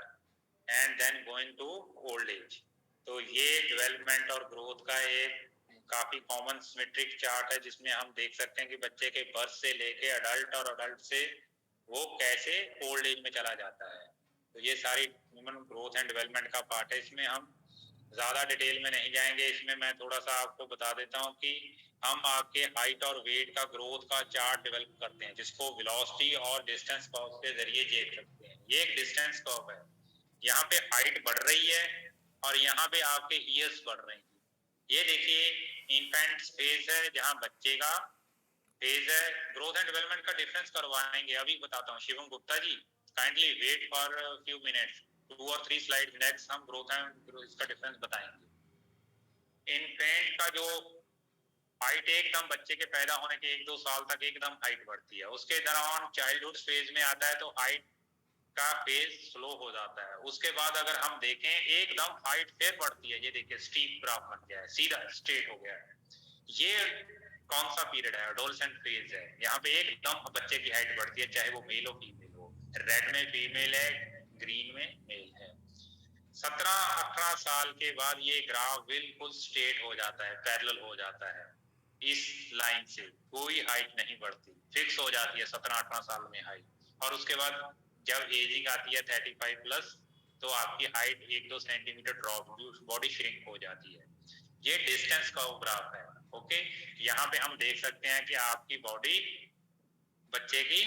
and then going to old age। तो ये डेवलपमेंट और ग्रोथ का एक काफी कॉमन सिमेट्रिक चार्ट है जिसमें हम देख सकते हैं कि बच्चे के बर्थ से लेके अडल्ट और अडल्ट से वो कैसे ओल्ड एज में चला जाता है। तो ये सारी ह्यूमन ग्रोथ एंड डेवलपमेंट का पार्ट है, इसमें हम ज्यादा डिटेल में नहीं जाएंगे। इसमें मैं थोड़ा सा आपको बता देता हूँ कि हम आपके हाइट और वेट का ग्रोथ का चार्ट डेवलप करते हैं, जिसको वेलोसिटी और डिस्टेंस कर्व के जरिए देख सकते हैं। ये एक डिस्टेंस कर्व है, यहाँ पे हाइट बढ़ रही है और यहाँ पे आपके ईयर्स बढ़ रहे हैं। ये देखिए इन्फेंट फेज है, जहाँ बच्चे का फेज है। ग्रोथ एंड डेवलपमेंट का डिफरेंस करवाएंगे, अभी बताता हूँ। Shivam Gupta ji, kindly wait for few minutes, 2 और 3 स्लाइड नेक्स्ट हम ग्रोथ एंड इसका डिफरेंस बताएंगे। इन्फेंट का जो हाइट एकदम बच्चे के पैदा होने के 1-2 साल तक एकदम हाइट बढ़ती है, उसके दौरान चाइल्डहुड फेज में आता है तो हाइट का फेज स्लो हो जाता है। उसके बाद अगर हम देखें एकदम हाइट फिर बढ़ती है, ये देखिए स्टीप ग्राफ बन गया है, सीधा स्ट्रेट हो गया है। ये कौन सा पीरियड है? एडोलसेंट फेज है। यहाँ पे एकदम बच्चे की हाइट बढ़ती है, चाहे वो मेल हो फीमेल हो। रेड में फीमेल है, ग्रीन में मेल है। 17-18 साल के बाद ये ग्राफ बिल्कुल स्ट्रेट हो जाता है, पैरेलल हो जाता है। इस लाइन से कोई हाइट नहीं बढ़ती, फिक्स हो जाती है 17-18 साल में हाइट। और उसके बाद जब एजिंग आती है 35 प्लस, तो आपकी height 1-2 centimetre drop, body shrink हो जाती है। ये डिस्टेंस कर्व ग्राफ है। ओके, यहाँ पे हम देख सकते हैं कि आपकी बॉडी, बच्चे की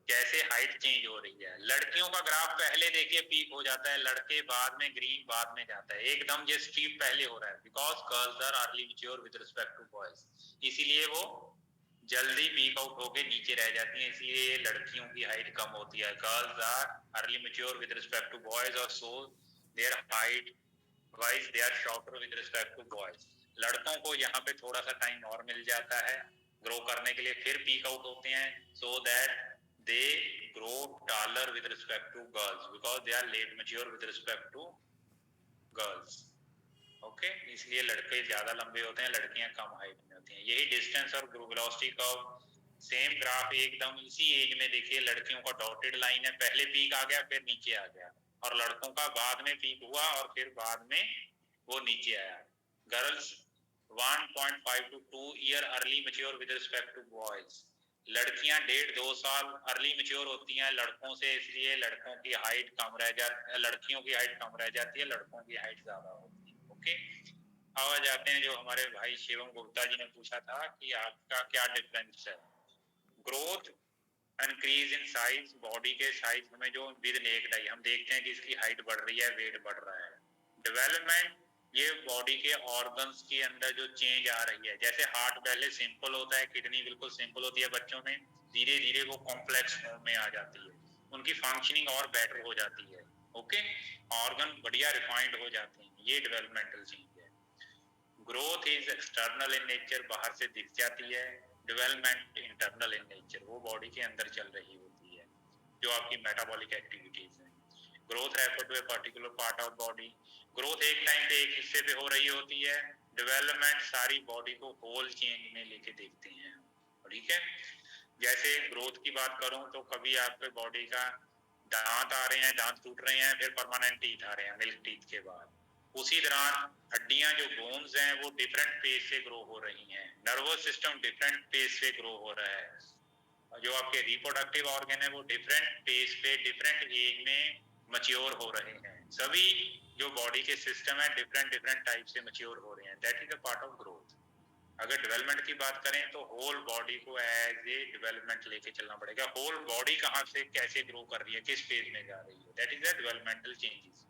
कैसे हाइट चेंज हो रही है। लड़कियों का ग्राफ पहले देखिए पीक हो जाता है, लड़के बाद में, ग्रीन बाद में जाता है। एकदम ये स्टीप पहले हो रहा है, because girls are early mature with respect to boys, इसीलिए वो जल्दी पीक आउट होके नीचे रह जाती हैं, इसलिए लड़कियों की हाइट कम होती है। Girls are early mature with respect to boys और so their height wise they are shorter with respect to boys. लड़कों को यहाँ पे थोड़ा सा टाइम और मिल जाता है ग्रो करने के लिए, फिर पीक आउट होते हैं, so that they grow taller with respect to girls because they are late mature with respect to girls. Okay, इसलिए लड़के ज्यादा लंबे होते हैं, लड़कियां कम हाइट में होती हैं। यही डिस्टेंस और वेलोसिटी का सेम ग्राफ एकदम इसी एज में देखिए, लड़कियों का डॉटेड लाइन है, पहले पीक आ गया फिर नीचे आ गया, और लड़कों का बाद में पीक हुआ और फिर बाद में वो नीचे आया। Girls 1.5 to 2 year early mature with respect to boys. लड़कियां 1.5-2 साल अर्ली मैच्योर होती हैं लड़कों से, इसलिए लड़कों की हाइट कम रह जाती, लड़कियों की हाइट कम रह जाती है, लड़कों की हाइट ज्यादा होती है। ओके, अब आ जाते हैं जो हमारे भाई शिवम गुप्ता जी ने पूछा था कि आपका क्या डिफरेंस है। Growth increase in size, body के साइज में जो विद नेक्ड आई हम देखते हैं कि इसकी हाइट बढ़ रही है, वेट बढ़ रहा है। डेवलपमेंट, ये बॉडी के ऑर्गन्स के अंदर जो चेंज आ रही है, जैसे हार्ट पहले सिंपल होता है, किडनी बिल्कुल सिंपल होती है बच्चों में, धीरे धीरे वो कॉम्प्लेक्स फॉर्म में आ जाती है, उनकी फंक्शनिंग और बेटर हो जाती है। ओके, ऑर्गन बढ़िया रिफाइंड हो जाते हैं, ये डेवलपमेंटल चेंज है। Growth is external in nature, बाहर से दिख जाती है। डेवलपमेंट इंटरनल इन नेचर, वो बॉडी के अंदर चल रही होती है, जो आपकी मेटाबॉलिक एक्टिविटीज है। Growth refer to a particular part of body, growth एक टाइम पे एक हिस्से पे हो रही होती है, डेवलपमेंट सारी बॉडी को होल चेंज में लेके देखते हैं। ठीक है, जैसे ग्रोथ की बात करूं तो कभी आपके बॉडी का दांत आ रहे हैं, दांत टूट रहे हैं, फिर परमानेंट टीथ आ रहे हैं मिल्क टीथ के बाद। उसी दौरान हड्डियां जो बोन्स हैं वो डिफरेंट पेस से ग्रो हो रही हैं, नर्वस सिस्टम डिफरेंट पेस से ग्रो हो रहा है, जो आपके रिप्रोडक्टिव ऑर्गन है वो डिफरेंट पेस पे डिफरेंट एज में मैच्योर हो रहे हैं। सभी जो बॉडी के सिस्टम है डिफरेंट डिफरेंट टाइप से मैच्योर हो रहे हैं, that is a part of growth. अगर डेवलपमेंट की बात करें तो होल बॉडी को एज ए डेवलपमेंट लेके चलना पड़ेगा। होल बॉडी कहाँ से कैसे ग्रो कर रही है, किस फेज में जा रही है, that is a developmental changes.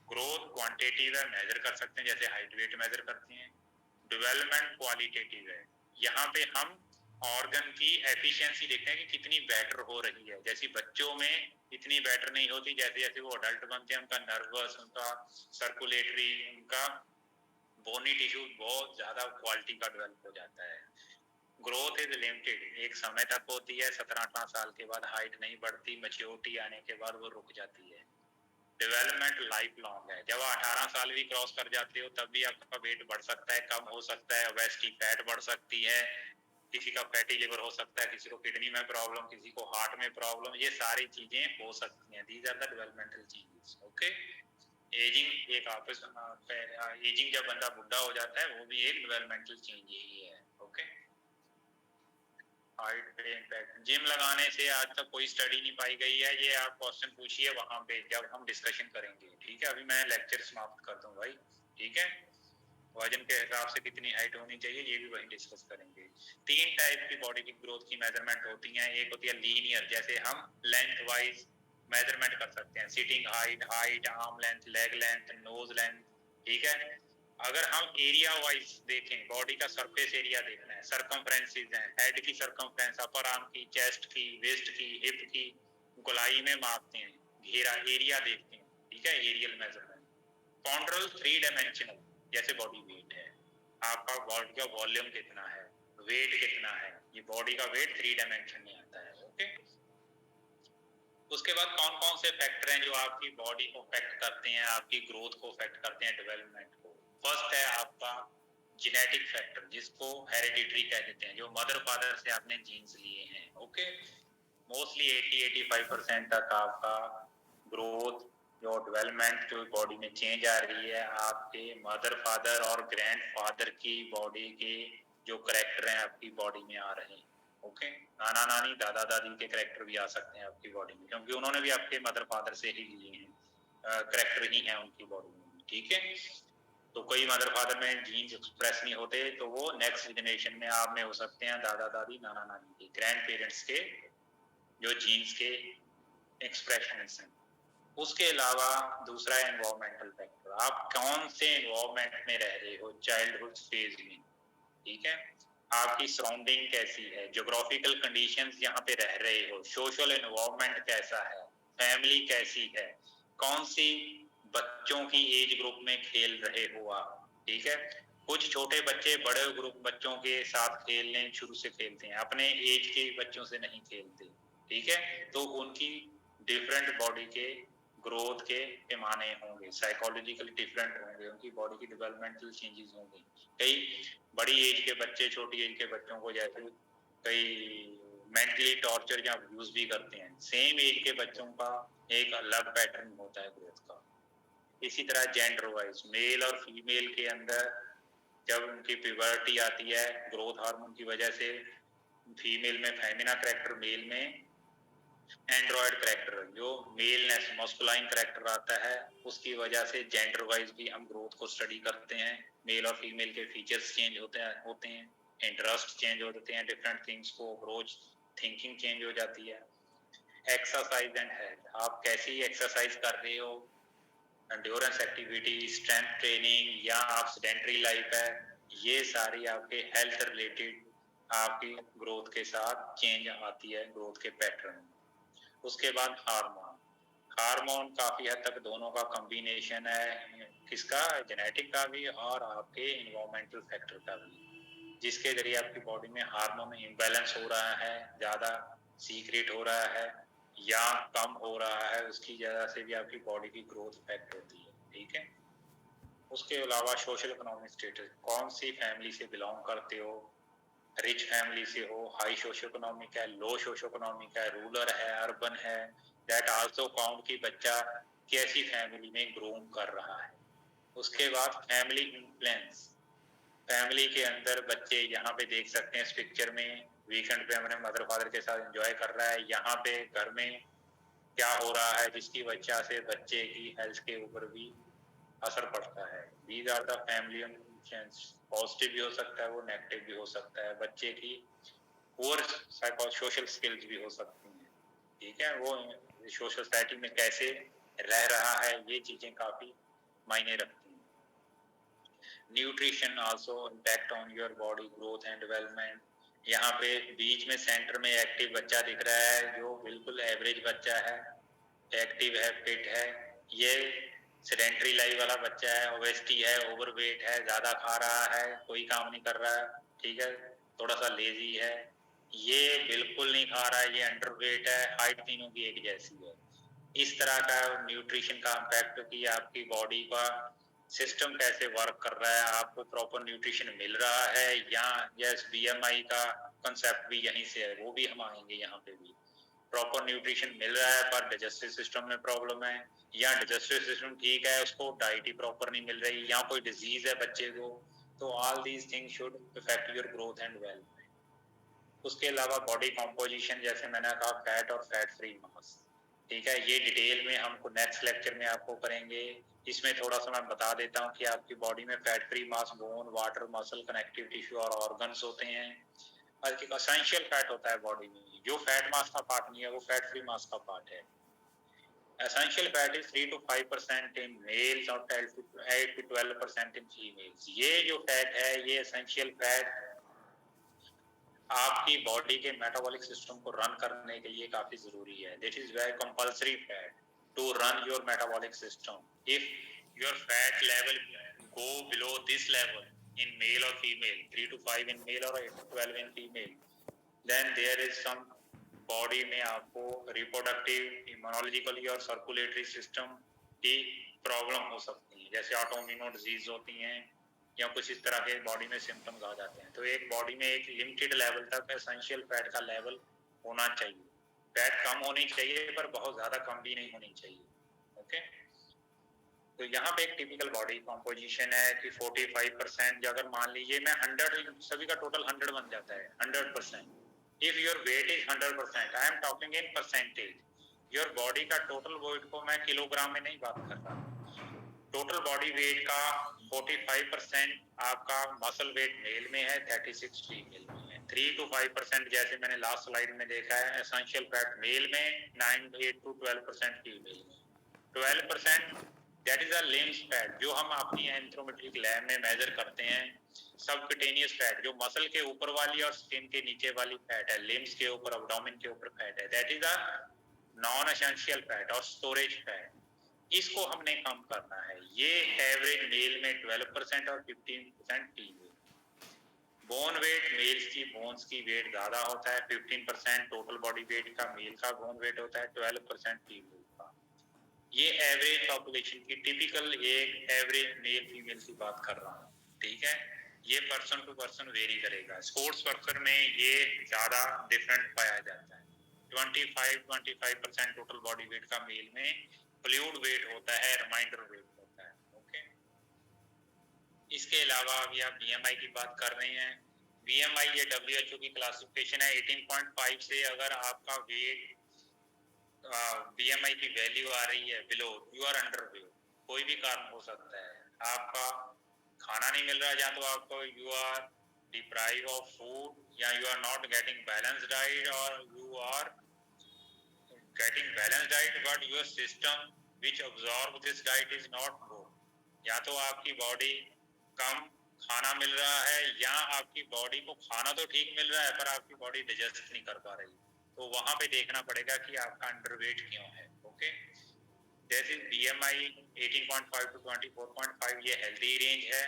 Growth quantitative है, मेजर कर सकते हैं, जैसे हाइट वेट मेजर करते हैं। डेवलपमेंट क्वालिटेटिव है, यहाँ पे हम ऑर्गन की एफिशिएंसी देखते हैं कि कितनी बेटर हो रही है। जैसे बच्चों में इतनी बेटर नहीं होती, जैसे जैसे वो अडल्ट बनते हैं उनका नर्वस, उनका सर्कुलेटरी, उनका बोनी टिश्यू बहुत ज्यादा क्वालिटी का डेवलप हो जाता है। ग्रोथ इज लिमिटेड, एक समय तक होती है, 17-18 साल के बाद हाइट नहीं बढ़ती, मैच्योरिटी आने के बाद वो रुक जाती है। डेवलपमेंट लाइफ लॉन्ग है, जब 18 साल भी क्रॉस कर जाते हो तब भी आपका वेट बढ़ सकता है, कम हो सकता है, ओबेसिटी फैट बढ़ सकती है, किसी का फैटी लिवर हो सकता है, किसी को किडनी में प्रॉब्लम, किसी को हार्ट में प्रॉब्लम, ये सारी चीजें हो सकती हैं। These are the developmental changes. Okay, ageing एक आपस एजिंग जब बंदा बुढ़ा हो जाता है वो भी एक डेवलपमेंटल चेंज ही है। ओके, हाइट पे इम्पैक्ट, जिम लगाने से आज तक कोई स्टडी नहीं पाई गई है, ये आप क्वेश्चन पूछिए वहां पे जब हम डिस्कशन करेंगे। ठीक है, अभी मैं लेक्चर समाप्त कर दूं भाई। ठीक है, वजन के हिसाब से कितनी हाइट होनी चाहिए, ये भी वही डिस्कस करेंगे। 3 टाइप की बॉडी की ग्रोथ की मेजरमेंट होती हैं। एक होती है लीनियर, जैसे हम लेंथ वाइज मेजरमेंट कर सकते हैं, sitting height, height, arm length, leg length, nose length, ठीक है। अगर हम एरिया वाइज देखें, बॉडी का सरफेस एरिया देखना है, सरकमफ्रेंसेस हैं, हेड की सरकमफ्रेंस, अपर आर्म की, चेस्ट की, वेस्ट की, हिप की, गोलाई में मापते हैं, घेरा एरिया देखते हैं, ठीक है, एरियल मेजरमेंट। कॉन्ड्रल 3 डायमेंशनल, जैसे बॉडी वेट है, आपका बॉडी का वॉल्यूम कितना है, वेट कितना है, ये बॉडी का वेट 3 डायमेंशन में आता है, ओके। उसके बाद कौन कौन से फैक्टर हैं जो आपकी बॉडी को अफेक्ट करते हैं, आपकी ग्रोथ को अफेक्ट करते हैं, डेवलपमेंट को। फर्स्ट है आपका जेनेटिक फैक्टर, जिसको हेरिडिटरी कह देते हैं, जो मदर फादर से आपने जीन्स लिए हैं, ओके। मोस्टली 80-85% तक आपका ग्रोथ, जो डेवलपमेंट, जो बॉडी में चेंज आ रही है, आपके मदर फादर और ग्रैंड फादर की बॉडी के जो करेक्टर हैं आपकी बॉडी में आ रहे हैं, ओके। नाना नानी, दादा दादी के करेक्टर भी आ सकते हैं आपकी बॉडी में, क्योंकि उन्होंने भी आपके मदर फादर से ही लिए हैं, करेक्टर ही हैं उनकी बॉडी में, ठीक है। तो कोई मदर फादर में जीन्स एक्सप्रेस नहीं होते, तो वो नेक्स्ट जनरेशन में आप में हो सकते हैं, दादा दादी, नाना नानी के, ग्रैंड पेरेंट्स के जो जीन्स के एक्सप्रेशन हैं। उसके अलावा दूसरा एनवायरमेंटल फैक्टर, आप कौन से एनवायरमेंट में रह रहे हो चाइल्डहुड फेज में, ठीक है। आपकी सराउंडिंग कैसी है, ज्योग्राफिकल कंडीशंस जहाँ पे रह रहे हो, सोशल एनवायरमेंट कैसा है, फैमिली कैसी है, कौन सी बच्चों की एज ग्रुप में खेल रहे हो आप, ठीक है। कुछ छोटे बच्चे बड़े ग्रुप बच्चों के साथ खेलने शुरू से खेलते हैं, अपने एज के बच्चों से नहीं खेलते, ठीक है। तो उनकी डिफरेंट बॉडी के ग्रोथ के पैमाने होंगे, साइकोलॉजिकल डिफरेंट होंगे, उनकी बॉडी की डेवलपमेंटल चेंजेस होंगे। कई बड़ी एज के बच्चे छोटी एज के बच्चों को जैसे कई मेंटली टॉर्चर या अब्यूज भी करते हैं, सेम एज के बच्चों का एक अलग पैटर्न होता है ग्रोथ का। इसी तरह जेंडर वाइज मेल और फीमेल के अंदर जब उनकी प्यूबर्टी आती है, ग्रोथ हार्मोन की वजह से फीमेल में फेमिना करेक्टर, मेल में एंड्रॉयड करेक्टर, जो मेलनेस मस्कुलाइन करेक्टर आता है, उसकी वजह से जेंडर वाइज भी हम ग्रोथ को स्टडी करते हैं। मेल और फीमेल के फीचर्स चेंज होते हैं, इंटरेस्ट चेंज होते हैं, डिफरेंट थिंग्स को अप्रोच, थिंकिंग चेंज हो जाती है। एक्सरसाइज एंड हेल्थ, आप कैसी एक्सरसाइज कर रहे हो, एंड्योरेंस एक्टिविटी, स्ट्रेंथ ट्रेनिंग, या आप सेडेंटरी लाइफ है, ये सारी आपके हेल्थ रिलेटेड आपकी ग्रोथ के साथ चेंज आती है, ग्रोथ के पैटर्न। उसके बाद हार्मोन, हार्मोन काफी हद तक दोनों का कॉम्बिनेशन है, किसका, जेनेटिक का भी और आपके इन्वायरमेंटल फैक्टर का भी, जिसके जरिए आपकी बॉडी में हार्मोन इम्बैलेंस हो रहा है, ज्यादा सीक्रेट हो रहा है या कम हो रहा है, उसकी वजह से भी आपकी बॉडी की ग्रोथ इफेक्ट होती है, ठीक है। उसके अलावा सोशल इकोनॉमिक स्टेटस, कौन सी फैमिली से बिलोंग करते हो, रिच फैमिली से हो, हाई सोशो इकोनॉमिक है, लो सोशो इकोनॉमिक है, रूरल है, अर्बन है, दैट आल्सो काउंट की बच्चा कैसी फैमिली में ग्रोम कर रहा है। उसके बाद फैमिली इन्फ्लुएंस, फैमिली के अंदर बच्चे यहाँ पे देख सकते हैं इस पिक्चर में, वीकेंड पे अपने मदर फादर के साथ एंजॉय कर रहा है, यहाँ पे घर में क्या हो रहा है, जिसकी वजह से बच्चे की हेल्थ के ऊपर भी असर पड़ता है। These are the family influence, positive भी हो सकता है, वो नेगेटिव भी हो सकता है, बच्चे की और सोशल स्किल्स भी हो सकती हैं, ठीक है। वो सोशल सोसाइटी में कैसे रह रहा है, ये चीजें काफी मायने रखती हैं। Nutrition also impact on your body growth and development. यहाँ पे बीच में सेंटर में एक्टिव बच्चा दिख रहा है, जो बिल्कुल एवरेज बच्चा है, एक्टिव है, फिट है। ये सेडेंटरी लाइफ वाला बच्चा है, ओबेसिटी है, ओवरवेट है, ज्यादा खा रहा है, कोई काम नहीं कर रहा है, ठीक है, थोड़ा सा लेजी है। ये बिल्कुल नहीं खा रहा है, ये अंडरवेट है, हाइट तीनों की एक जैसी है। इस तरह का न्यूट्रिशन का इम्पैक्ट कि आपकी बॉडी का सिस्टम कैसे वर्क कर रहा है, आपको प्रॉपर न्यूट्रिशन मिल रहा है, या यस बीएमआई का कंसेप्ट भी यहीं से है, वो भी हम आएंगे यहाँ पे भी। प्रॉपर न्यूट्रिशन मिल रहा है पर डाइजेस्टिव सिस्टम में प्रॉब्लम है, या डाइजेस्टिव सिस्टम ठीक है, उसको डाइट ही प्रॉपर नहीं मिल रही, या कोई डिजीज है बच्चे को, तो all these things should effect your growth and development. उसके अलावा बॉडी कॉम्पोजिशन, जैसे मैंने कहा फैट और फैट फ्री मास, ठीक है, ये डिटेल में हमको नेक्स्ट लेक्चर में आपको करेंगे। इसमें थोड़ा सा मैं बता देता हूँ कि आपकी बॉडी में fat free mass, bone, water, muscle, connective tissue और ऑर्गन्स होते हैं। और एक एसेंशियल फैट होता है बॉडी में, जो फैट मास का पार्ट नहीं है वो फैट फ्री मास का पार्ट है। Essential fat is 3 to 5% in males और 8 to 12% in females। ये जो फैट है, ये एसेंशियल फैट आपकी बॉडी के मेटाबॉलिक सिस्टम को रन करने के लिए काफी जरूरी है। This is very compulsory fat to run your metabolic system. If your fat level go below this level in male or female, 3 to 5 in male or 8 to 12 in female, then there is some body में आपको reproductive, immunologically और circulatory system की problem हो सकती है, जैसे autoimmune disease होती हैं या कुछ इस तरह के बॉडी में सिम्टम्स आ जाते हैं। तो एक बॉडी में एक लिमिटेड लेवल तक एसेंशियल फैट का लेवल होना चाहिए। फैट कम होनी चाहिए पर बहुत ज्यादा कम भी नहीं होनी चाहिए। ओके, तो यहाँ पे एक टिपिकल बॉडी कॉम्पोजिशन है कि 45%, अगर मान लीजिए मैं 100, सभी का टोटल 100 बन जाता है 100%। If your weight is 100%, I am talking in percentage। your body का टोटल वेट को मैं किलोग्राम में नहीं बात कर रहा, टोटल बॉडी वेट का 45% आपका मसल वेट मेल में है, 36 फीमेल में है। 3 to 5% जैसे मैंने लास्ट स्लाइड में देखा है एसेंशियल फैट मेल में, 9 to 12% फीमेल में। 12% that is a limbs fat, जो हम अपनी एंथ्रोमेट्रिक लैब में मेजर करते हैं। सबक्यूटेनियस फैट जो मसल के ऊपर वाली और स्किन के नीचे वाली फैट है, लिम्स के ऊपर, एब्डोमेन के ऊपर फैट है, that is a non essential fat और स्टोरेज फैट। इसको हमने कम करना है। ये एवरेज मेल में 12% और 15% फीमेल। बोन वेट मेल्स की बोन्स की वेट ज्यादा होता है, 15% टोटल बॉडी वेट का मेल का बोन वेट होता है, 12% फीमेल का। ये एवरेज पॉपुलेशन की टिपिकल एक एवरेज मेल फीमेल की बात कर रहा हूँ। ठीक है, ये पर्सन टू पर्सन वेरी करेगा। स्पोर्ट्स पर्सन में ये ज्यादा डिफरेंट पाया जाता है। 25% टोटल बॉडी वेट का मेल में फ्लूइड वेट होता है, रिमाइंडर वेट होता है। ओके, इसके अलावा अभी आप बीएमआई की बात कर रहे हैं। बीएमआई ये डब्ल्यूएचओ की क्लासिफिकेशन है। 18.5 से अगर आपका वेट बीएमआई की वैल्यू आ रही है below, you are underweight. कोई भी कारण हो सकता है, आपका खाना नहीं मिल रहा, या तो आपको you are deprive of food, या you are not getting balance diet, और you are getting balanced diet but your system which absorb this diet is not good। या तो आपकी बॉडी कम खाना मिल रहा है, या आपकी बॉडी को खाना तो ठीक मिल रहा है पर आपकी बॉडी डाइजेस्ट नहीं कर पा रही। तो वहां पे देखना पड़ेगा कि आपका अंडरवेट क्यों है। ओके, जैसे बीएमआई 18.5 to 24.5 ये हेल्दी रेंज है।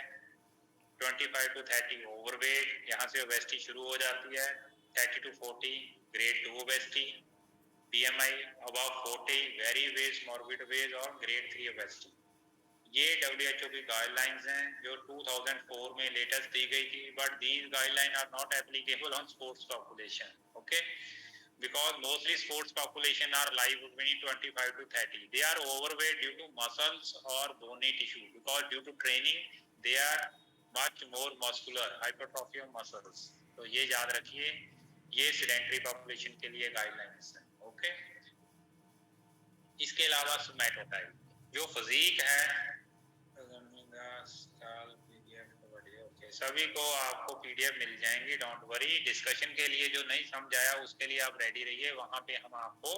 25 to 30 ओवरवेट, यहाँ से ओबेसिटी शुरू हो जाती है। 30 to 40 grade 2 obesity. BMI above 40 very obese, morbid obese और ग्रेड 3 obesity। ये WHO की गाइडलाइंस हैं जो 2004 में लेटेस्ट दी गई थी, but these guideline are not applicable on sports population. Okay, because mostly sports population are live between 25 to 30। they are overweight due to muscles or bony tissue, because due to training they are much more muscular, hypertrophy of muscles। तो ये याद रखिए, ये sedentary population के लिए guidelines है। Okay, इसके अलावा सोमैटोटाइप जो फिजिक है, ओके, सभी को आपको पीडीएफ मिल जाएंगी, डोंट वरी। डिस्कशन के लिए जो नहीं समझ आया उसके लिए आप रेडी रहिए, वहां पे हम आपको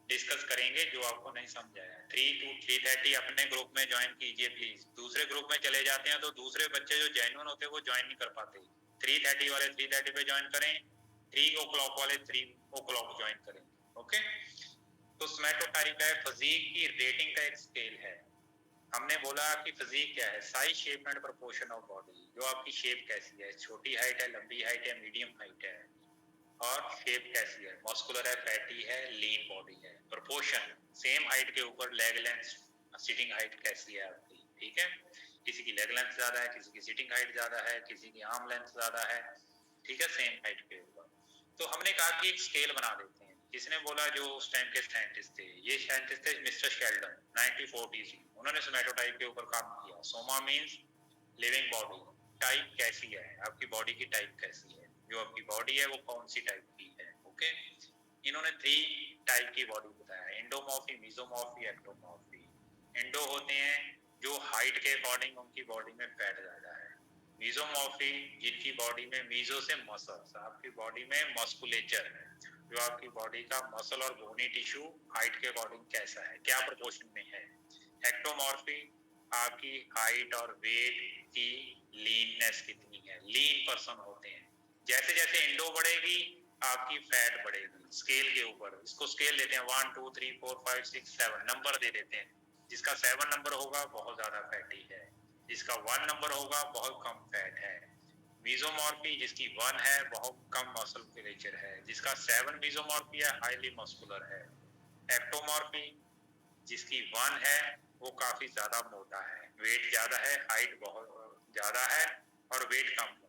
डिस्कस करेंगे जो आपको नहीं समझ आया। 3 to 3:30 अपने ग्रुप में ज्वाइन कीजिए प्लीज। दूसरे ग्रुप में चले जाते हैं तो दूसरे बच्चे जो जेन्युइन होते हैं वो ज्वाइन नहीं कर पाते। 3:30 वाले 3:30 पे ज्वाइन करें, 3 o'clock वाले 3 o'clock ज्वाइन करें। ओके, तो सोमैटोटाइप है, फिजिक की रेटिंग का एक स्केल है। हमने बोला कि फिजिक क्या है, size, shape and proportion of body. जो आपकी शेप कैसी है, छोटी हाइट है, लंबी हाइट है, मीडियम हाइट है, और शेप कैसी है, मस्कुलर है, फैटी है, लीन बॉडी है। प्रोपोर्शन, सेम हाइट के ऊपर लेग लेंथ, सिटिंग हाइट कैसी है आपकी। ठीक है, किसी की लेग लेंथ ज्यादा है, किसी की सिटिंग हाइट ज्यादा है, किसी की आर्म लेंथ ज्यादा है। ठीक है, सेम हाइट के ऊपर। तो हमने कहा कि एक स्केल बना देते हैं। किसने बोला? जो उस टाइम के साइंटिस्ट थे। ये साइंटिस्ट थे मिस्टर शेल्डन, 1940s। उन्होंने सोमैटोटाइप के ऊपर काम किया। Soma means living body. Type कैसी है आपकी बॉडी की, टाइप कैसी है, जो आपकी बॉडी है वो कौन सी टाइप की है। ओके, इन्होंने 3 टाइप की बॉडी बताया, एंडोमॉर्फी, मेसोमॉर्फी, एक्टोमॉर्फी। एंडो होते हैं जो हाइट के अकॉर्डिंग उनकी बॉडी में फैट ज्यादा है। मेसोमॉर्फी जिनकी बॉडी में मीजो से मसल्स, आपकी बॉडी में मस्कुलेचर है, जो आपकी बॉडी का मसल और बोनी टिश्यू हाइट के अकॉर्डिंग कैसा है, क्या प्रोपोर्शन में है। एक्टोमॉर्फी आपकी हाइट और वेट की लीननेस कितनी है, लीन पर्सन होते हैं। जैसे जैसे इंडो बढ़ेगी आपकी फैट बढ़ेगी स्केल के ऊपर। इसको स्केल देते हैं 1 2 3 4 5 6 7 नंबर दे देते हैं। जिसका 7 नंबर होगा बहुत ज्यादा फैटी है, जिसका 1 नंबर होगा बहुत कम फैट है। मीजोमॉर्फी जिसकी 1 है बहुत कम मसल क्लेचर है, जिसका 7 मीजोमॉर्फी है हाईली मस्कुलर है। एक्टोमॉर्फी जिसकी 1 है वो काफी ज्यादा मोटा है, वेट ज्यादा है, हाइट बहुत ज्यादा है और वेट कम है।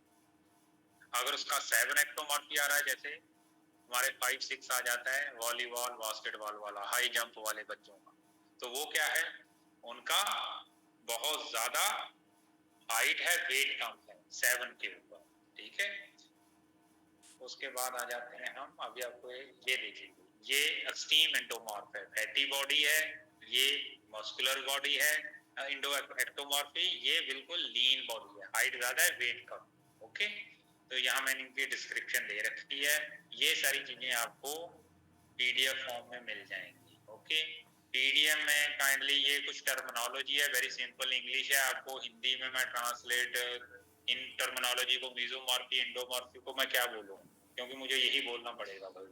अगर उसका 7 एक्टोमॉर्फी आ रहा है, जैसे हमारे 5 6 आ जाता है वॉलीबॉल बास्केटबॉल वाला हाई जंप वाले बच्चों का, तो वो क्या है, उनका बहुत ज्यादा हाइट है, वेट कम है 7 के ऊपर। ठीक है, उसके बाद आ जाते हैं हम, अभी आपको ये देखिए, ये एक्सट्रीम एंडोमॉर्फ है, फैटी बॉडी है, ये मस्कुलर बॉडी है। इंडो एक्टोमॉर्फी ये बिल्कुल लीन बॉडी है, हाइट ज्यादा है, वेट कम। ओके, तो यहाँ मैंने इनकी डिस्क्रिप्शन दे रखी है। ये सारी चीजें आपको पीडीएफ फॉर्म में मिल जाएंगी। ओके, पीडीएफ में काइंडली ये कुछ टर्मिनोलॉजी है, वेरी सिंपल इंग्लिश है, आपको हिंदी में मैं ट्रांसलेट इन टर्मिनोलॉजी को, मेसोमॉर्फी एंडोमॉर्फी को मैं क्या बोलूं, क्योंकि मुझे यही बोलना पड़ेगा भाई,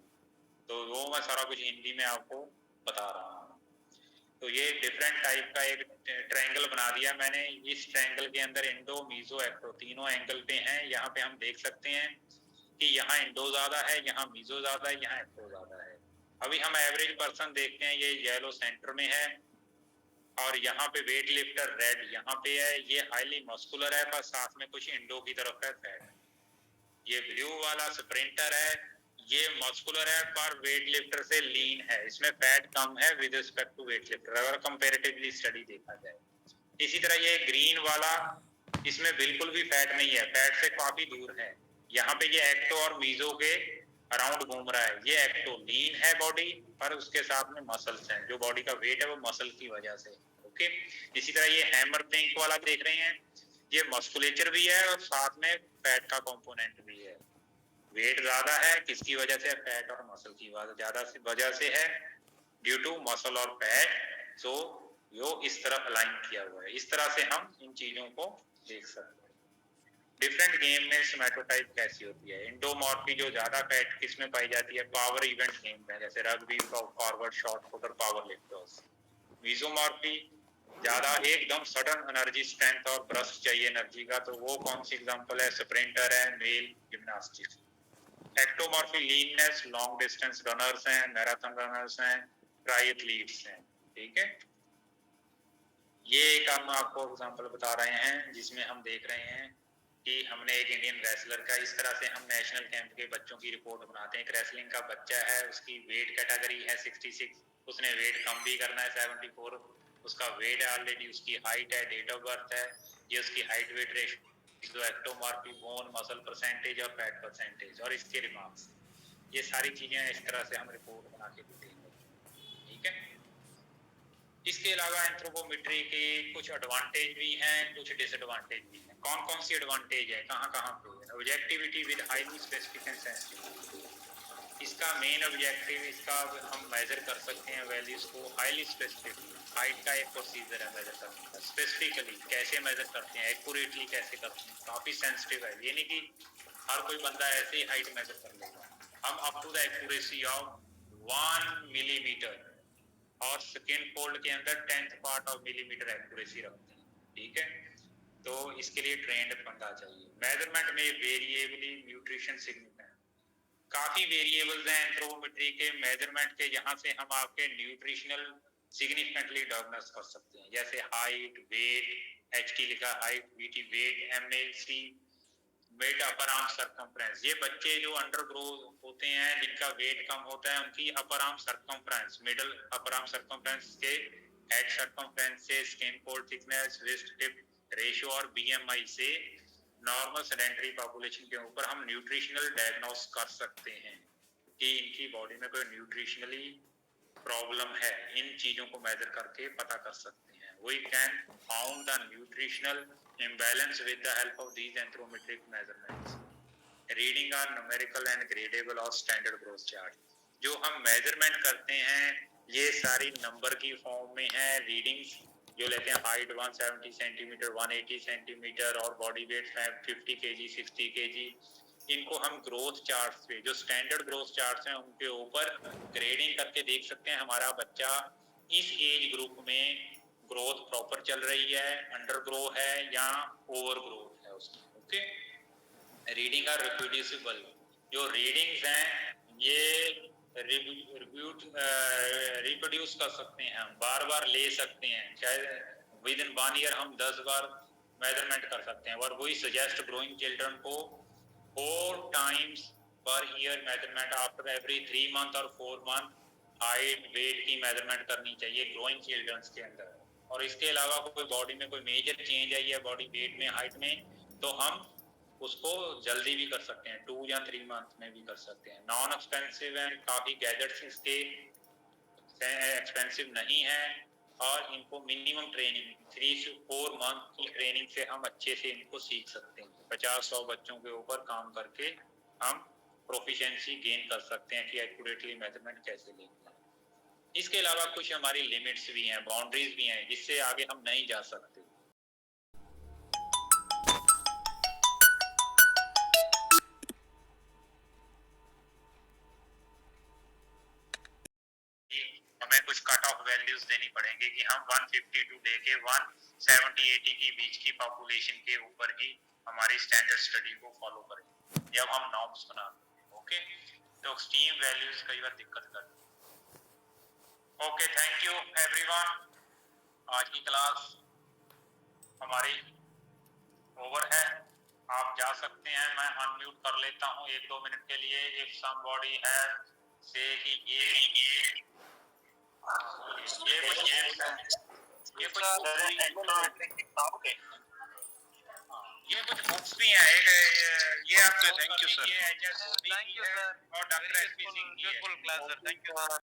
तो वो मैं सारा कुछ हिंदी में आपको बता रहा हूँ। तो ये डिफरेंट टाइप का एक ट्रायंगल बना दिया मैंने। इस ट्रायंगल के अंदर इंडो मीजो एक्टो तीनों एंगल पे हैं। यहाँ पे हम देख सकते हैं कि यहाँ इंडो ज्यादा है, यहाँ मीजो ज्यादा है, यहाँ एक्टो ज्यादा है। अभी हम एवरेज पर्सन देखते हैं, ये येलो सेंटर में है और यहाँ पे वेट लिफ्टर रेड यहाँ पे है, ये हाईली मस्कुलर है पर साथ में कुछ इंडो की तरफ है फैट। ये ब्लू वाला स्प्रिंटर है, ये मस्कुलर है पर वेट लिफ्टर से लीन है, इसमें फैट कम है with respect to weightlifter, अगर कंपैरेटिवली स्टडी देखा जाए। इसी तरह ये ग्रीन वाला, इसमें बिल्कुल भी फैट नहीं है, फैट से काफी दूर है। यहाँ पे ये एक्टो और मीजो के अराउंड घूम रहा है। ये एक्टो लीन है बॉडी पर उसके साथ में मसल्स हैं, जो बॉडी का वेट है वो मसल की वजह से। ओके, इसी तरह ये हैमर पिंक वाला देख रहे हैं, ये मस्कुलेचर भी है और साथ में फैट का कंपोनेंट भी है। वेट ज्यादा है किसकी वजह से, फैट और मसल की ज्यादा वजह से है, ड्यू टू मसल और फैट। सो यो इस तरफ अलाइन किया हुआ है। इस तरह से हम इन चीजों को देख सकते हैं। डिफरेंट गेम में सोमैटोटाइप कैसी होती है। इंडोमॉर्फी जो ज्यादा फैट किस में पाई जाती है, पावर इवेंट गेम में, जैसे रग्बी, फॉरवर्ड, शॉट पुट और पावर लिफ्टर्स। मीजोमॉर्फी ज्यादा एकदम सडन एनर्जी, स्ट्रेंथ और ब्रस्ट चाहिए एनर्जी का, तो वो कौन सी एग्जांपल है, स्प्रिंटर है, male gymnastics. Ectomorphy leanness, long distance runners हैं, मैराथन रनर्स हैं, ट्रायथलीट्स हैं। ठीक है, ये एक हम आपको एग्जांपल बता रहे हैं जिसमें हम देख रहे हैं कि हमने एक इंडियन रेसलर का, इस तरह से हम नेशनल कैंप के बच्चों की रिपोर्ट बनाते हैं। एक रेसलिंग का बच्चा है, उसकी वेट कैटेगरी है 66, उसने वेट कम भी करना है 74, उसका वेट है ऑलरेडी, उसकी हाइट है, डेट ऑफ बर्थ है, ये उसकी height weight ratio, ectomorphy, bone muscle percentage और फैट परसेंटेज और इसके रिमार्क्स। ये सारी चीजें इस तरह से हम रिपोर्ट बना के देंगे। ठीक है, इसके अलावा एंथ्रोपोमेट्री के कुछ एडवांटेज भी हैं, कुछ डिसएडवांटेज भी हैं। कौन कौन सी एडवांटेज है, कहाँ कहाँ पे है। Objectivity with highly specific and sensitive, इसका मेन ऑब्जेक्टिव, इसका हम मेजर कर सकते हैं वैल्यूज को हाईली स्पेसिफिक। हाइट का एक प्रोसीजर है मेजर करने का, स्पेसिफिकली कैसे मेजर करते हैं, एक्यूरेटली कैसे करते हैं, काफी सेंसिटिव है। ये नहीं कि हर कोई बंदा ऐसे ही हाइट मेजर कर लेगा। हम up to the accuracy of 1 millimetre और सेकेंड फोल्ड के अंदर 10th part of millimetre accuracy रखते हैं। ठीक है, तो इसके लिए ट्रेंड बंदा चाहिए। मेजरमेंट में वेरिएबली न्यूट्रिशन सिग्निफिकेंट, काफी वेरिएबल्स हैं एंथ्रोपोमेट्री के मेजरमेंट के, जहां से हम आपके न्यूट्रिशनल सिग्निफिकेंटली डायग्नोस कर सकते हैं। जैसे हाइट, वेट, एचटी लिखा height, VT weight, MAC weight, upper arm circumference. ये बच्चे जो अंडर ग्रो होते हैं जिनका वेट कम होता है, उनकी upper arm circumference, middle upper arm circumference के हेड सरकमफ्रेंस से, skin fold thickness, waist hip ratio और बीएमआई से नॉर्मल सेडेंटरी पॉपुलेशन के ऊपर हम न्यूट्रिशनल डायग्नोस कर सकते हैं। कि इनकी बॉडी में कोई न्यूट्रिशनली प्रॉब्लम है, इन चीजों को मेजर करके पता कर सकते हैं। We can found the nutritional imbalance with the help of these anthropometric measurements. Reading are numerical and gradable और standard growth chart. जो हम मेजरमेंट करते हैं ये सारी नंबर की फॉर्म में है। रीडिंग्स जो लेते हैं हाइट 170 सेंटीमीटर, 180 सेंटीमीटर और बॉडी वेट 50 केजी, 60 केजी, इनको हम ग्रोथ चार्ट्स पे, जो स्टैंडर्ड ग्रोथ चार्ट्स हैं उनके ऊपर ग्रेडिंग करके देख सकते हैं हमारा बच्चा इस एज ग्रुप में ग्रोथ प्रॉपर चल रही है, अंडर ग्रो है या ओवर ग्रोथ है उसमें। Okay, reading are reproducible. जो रीडिंग्स हैं ये रिप्रोड्यूस कर सकते हैं, हम बार बार ले सकते हैं, चाहे विद इन 1 ईयर हम 10 बार मेजरमेंट कर सकते हैं। और वही सजेस्ट ग्रोइंग चिल्ड्रन को 4 times per year measurement after every 3 month और 4 मंथ हाइट वेट की मेजरमेंट करनी चाहिए ग्रोइंग चिल्ड्रंस के अंदर। और इसके अलावा कोई बॉडी में कोई मेजर चेंज आई है बॉडी वेट में, हाइट में, तो हम उसको जल्दी भी कर सकते हैं, 2 या 3 मंथ में भी कर सकते हैं। नॉन एक्सपेंसिव है, काफी गैजेट्स इसके एक्सपेंसिव नहीं है और इनको मिनिमम ट्रेनिंग 3 से 4 मंथ की ट्रेनिंग से हम अच्छे से इनको सीख सकते हैं। 50-100 बच्चों के ऊपर काम करके हम प्रोफिशिएंसी गेन कर सकते हैं कि एक्यूरेटली मेजरमेंट कैसे लेंगे। इसके अलावा कुछ हमारी लिमिट्स भी हैं, बाउंड्रीज भी हैं जिससे आगे हम नहीं जा सकते। हमें कुछ कट ऑफ वैल्यूज देनी पड़ेंगे कि हम 152 लेके 170-80 के बीच की पॉपुलेशन के ऊपर ही हमारी स्टैंडर्ड स्टडी को फॉलो करें जब हम नॉर्म्स बनाते हैं। ओके, तो एक्सट्रीम वैल्यूज कई बार दिक्कत करती है। Okay, thank you everyone. आज की क्लास हमारी ओवर है, आप जा सकते हैं। मैं अनम्यूट कर लेता हूँ 1-2 मिनट के लिए। इफ समबॉडी हैज से कि ये कुछ बुक्स भी हैं, एक ये आपको थैंक यू सर, और डॉक्टर एसपी सिंह की है। Thank you sir.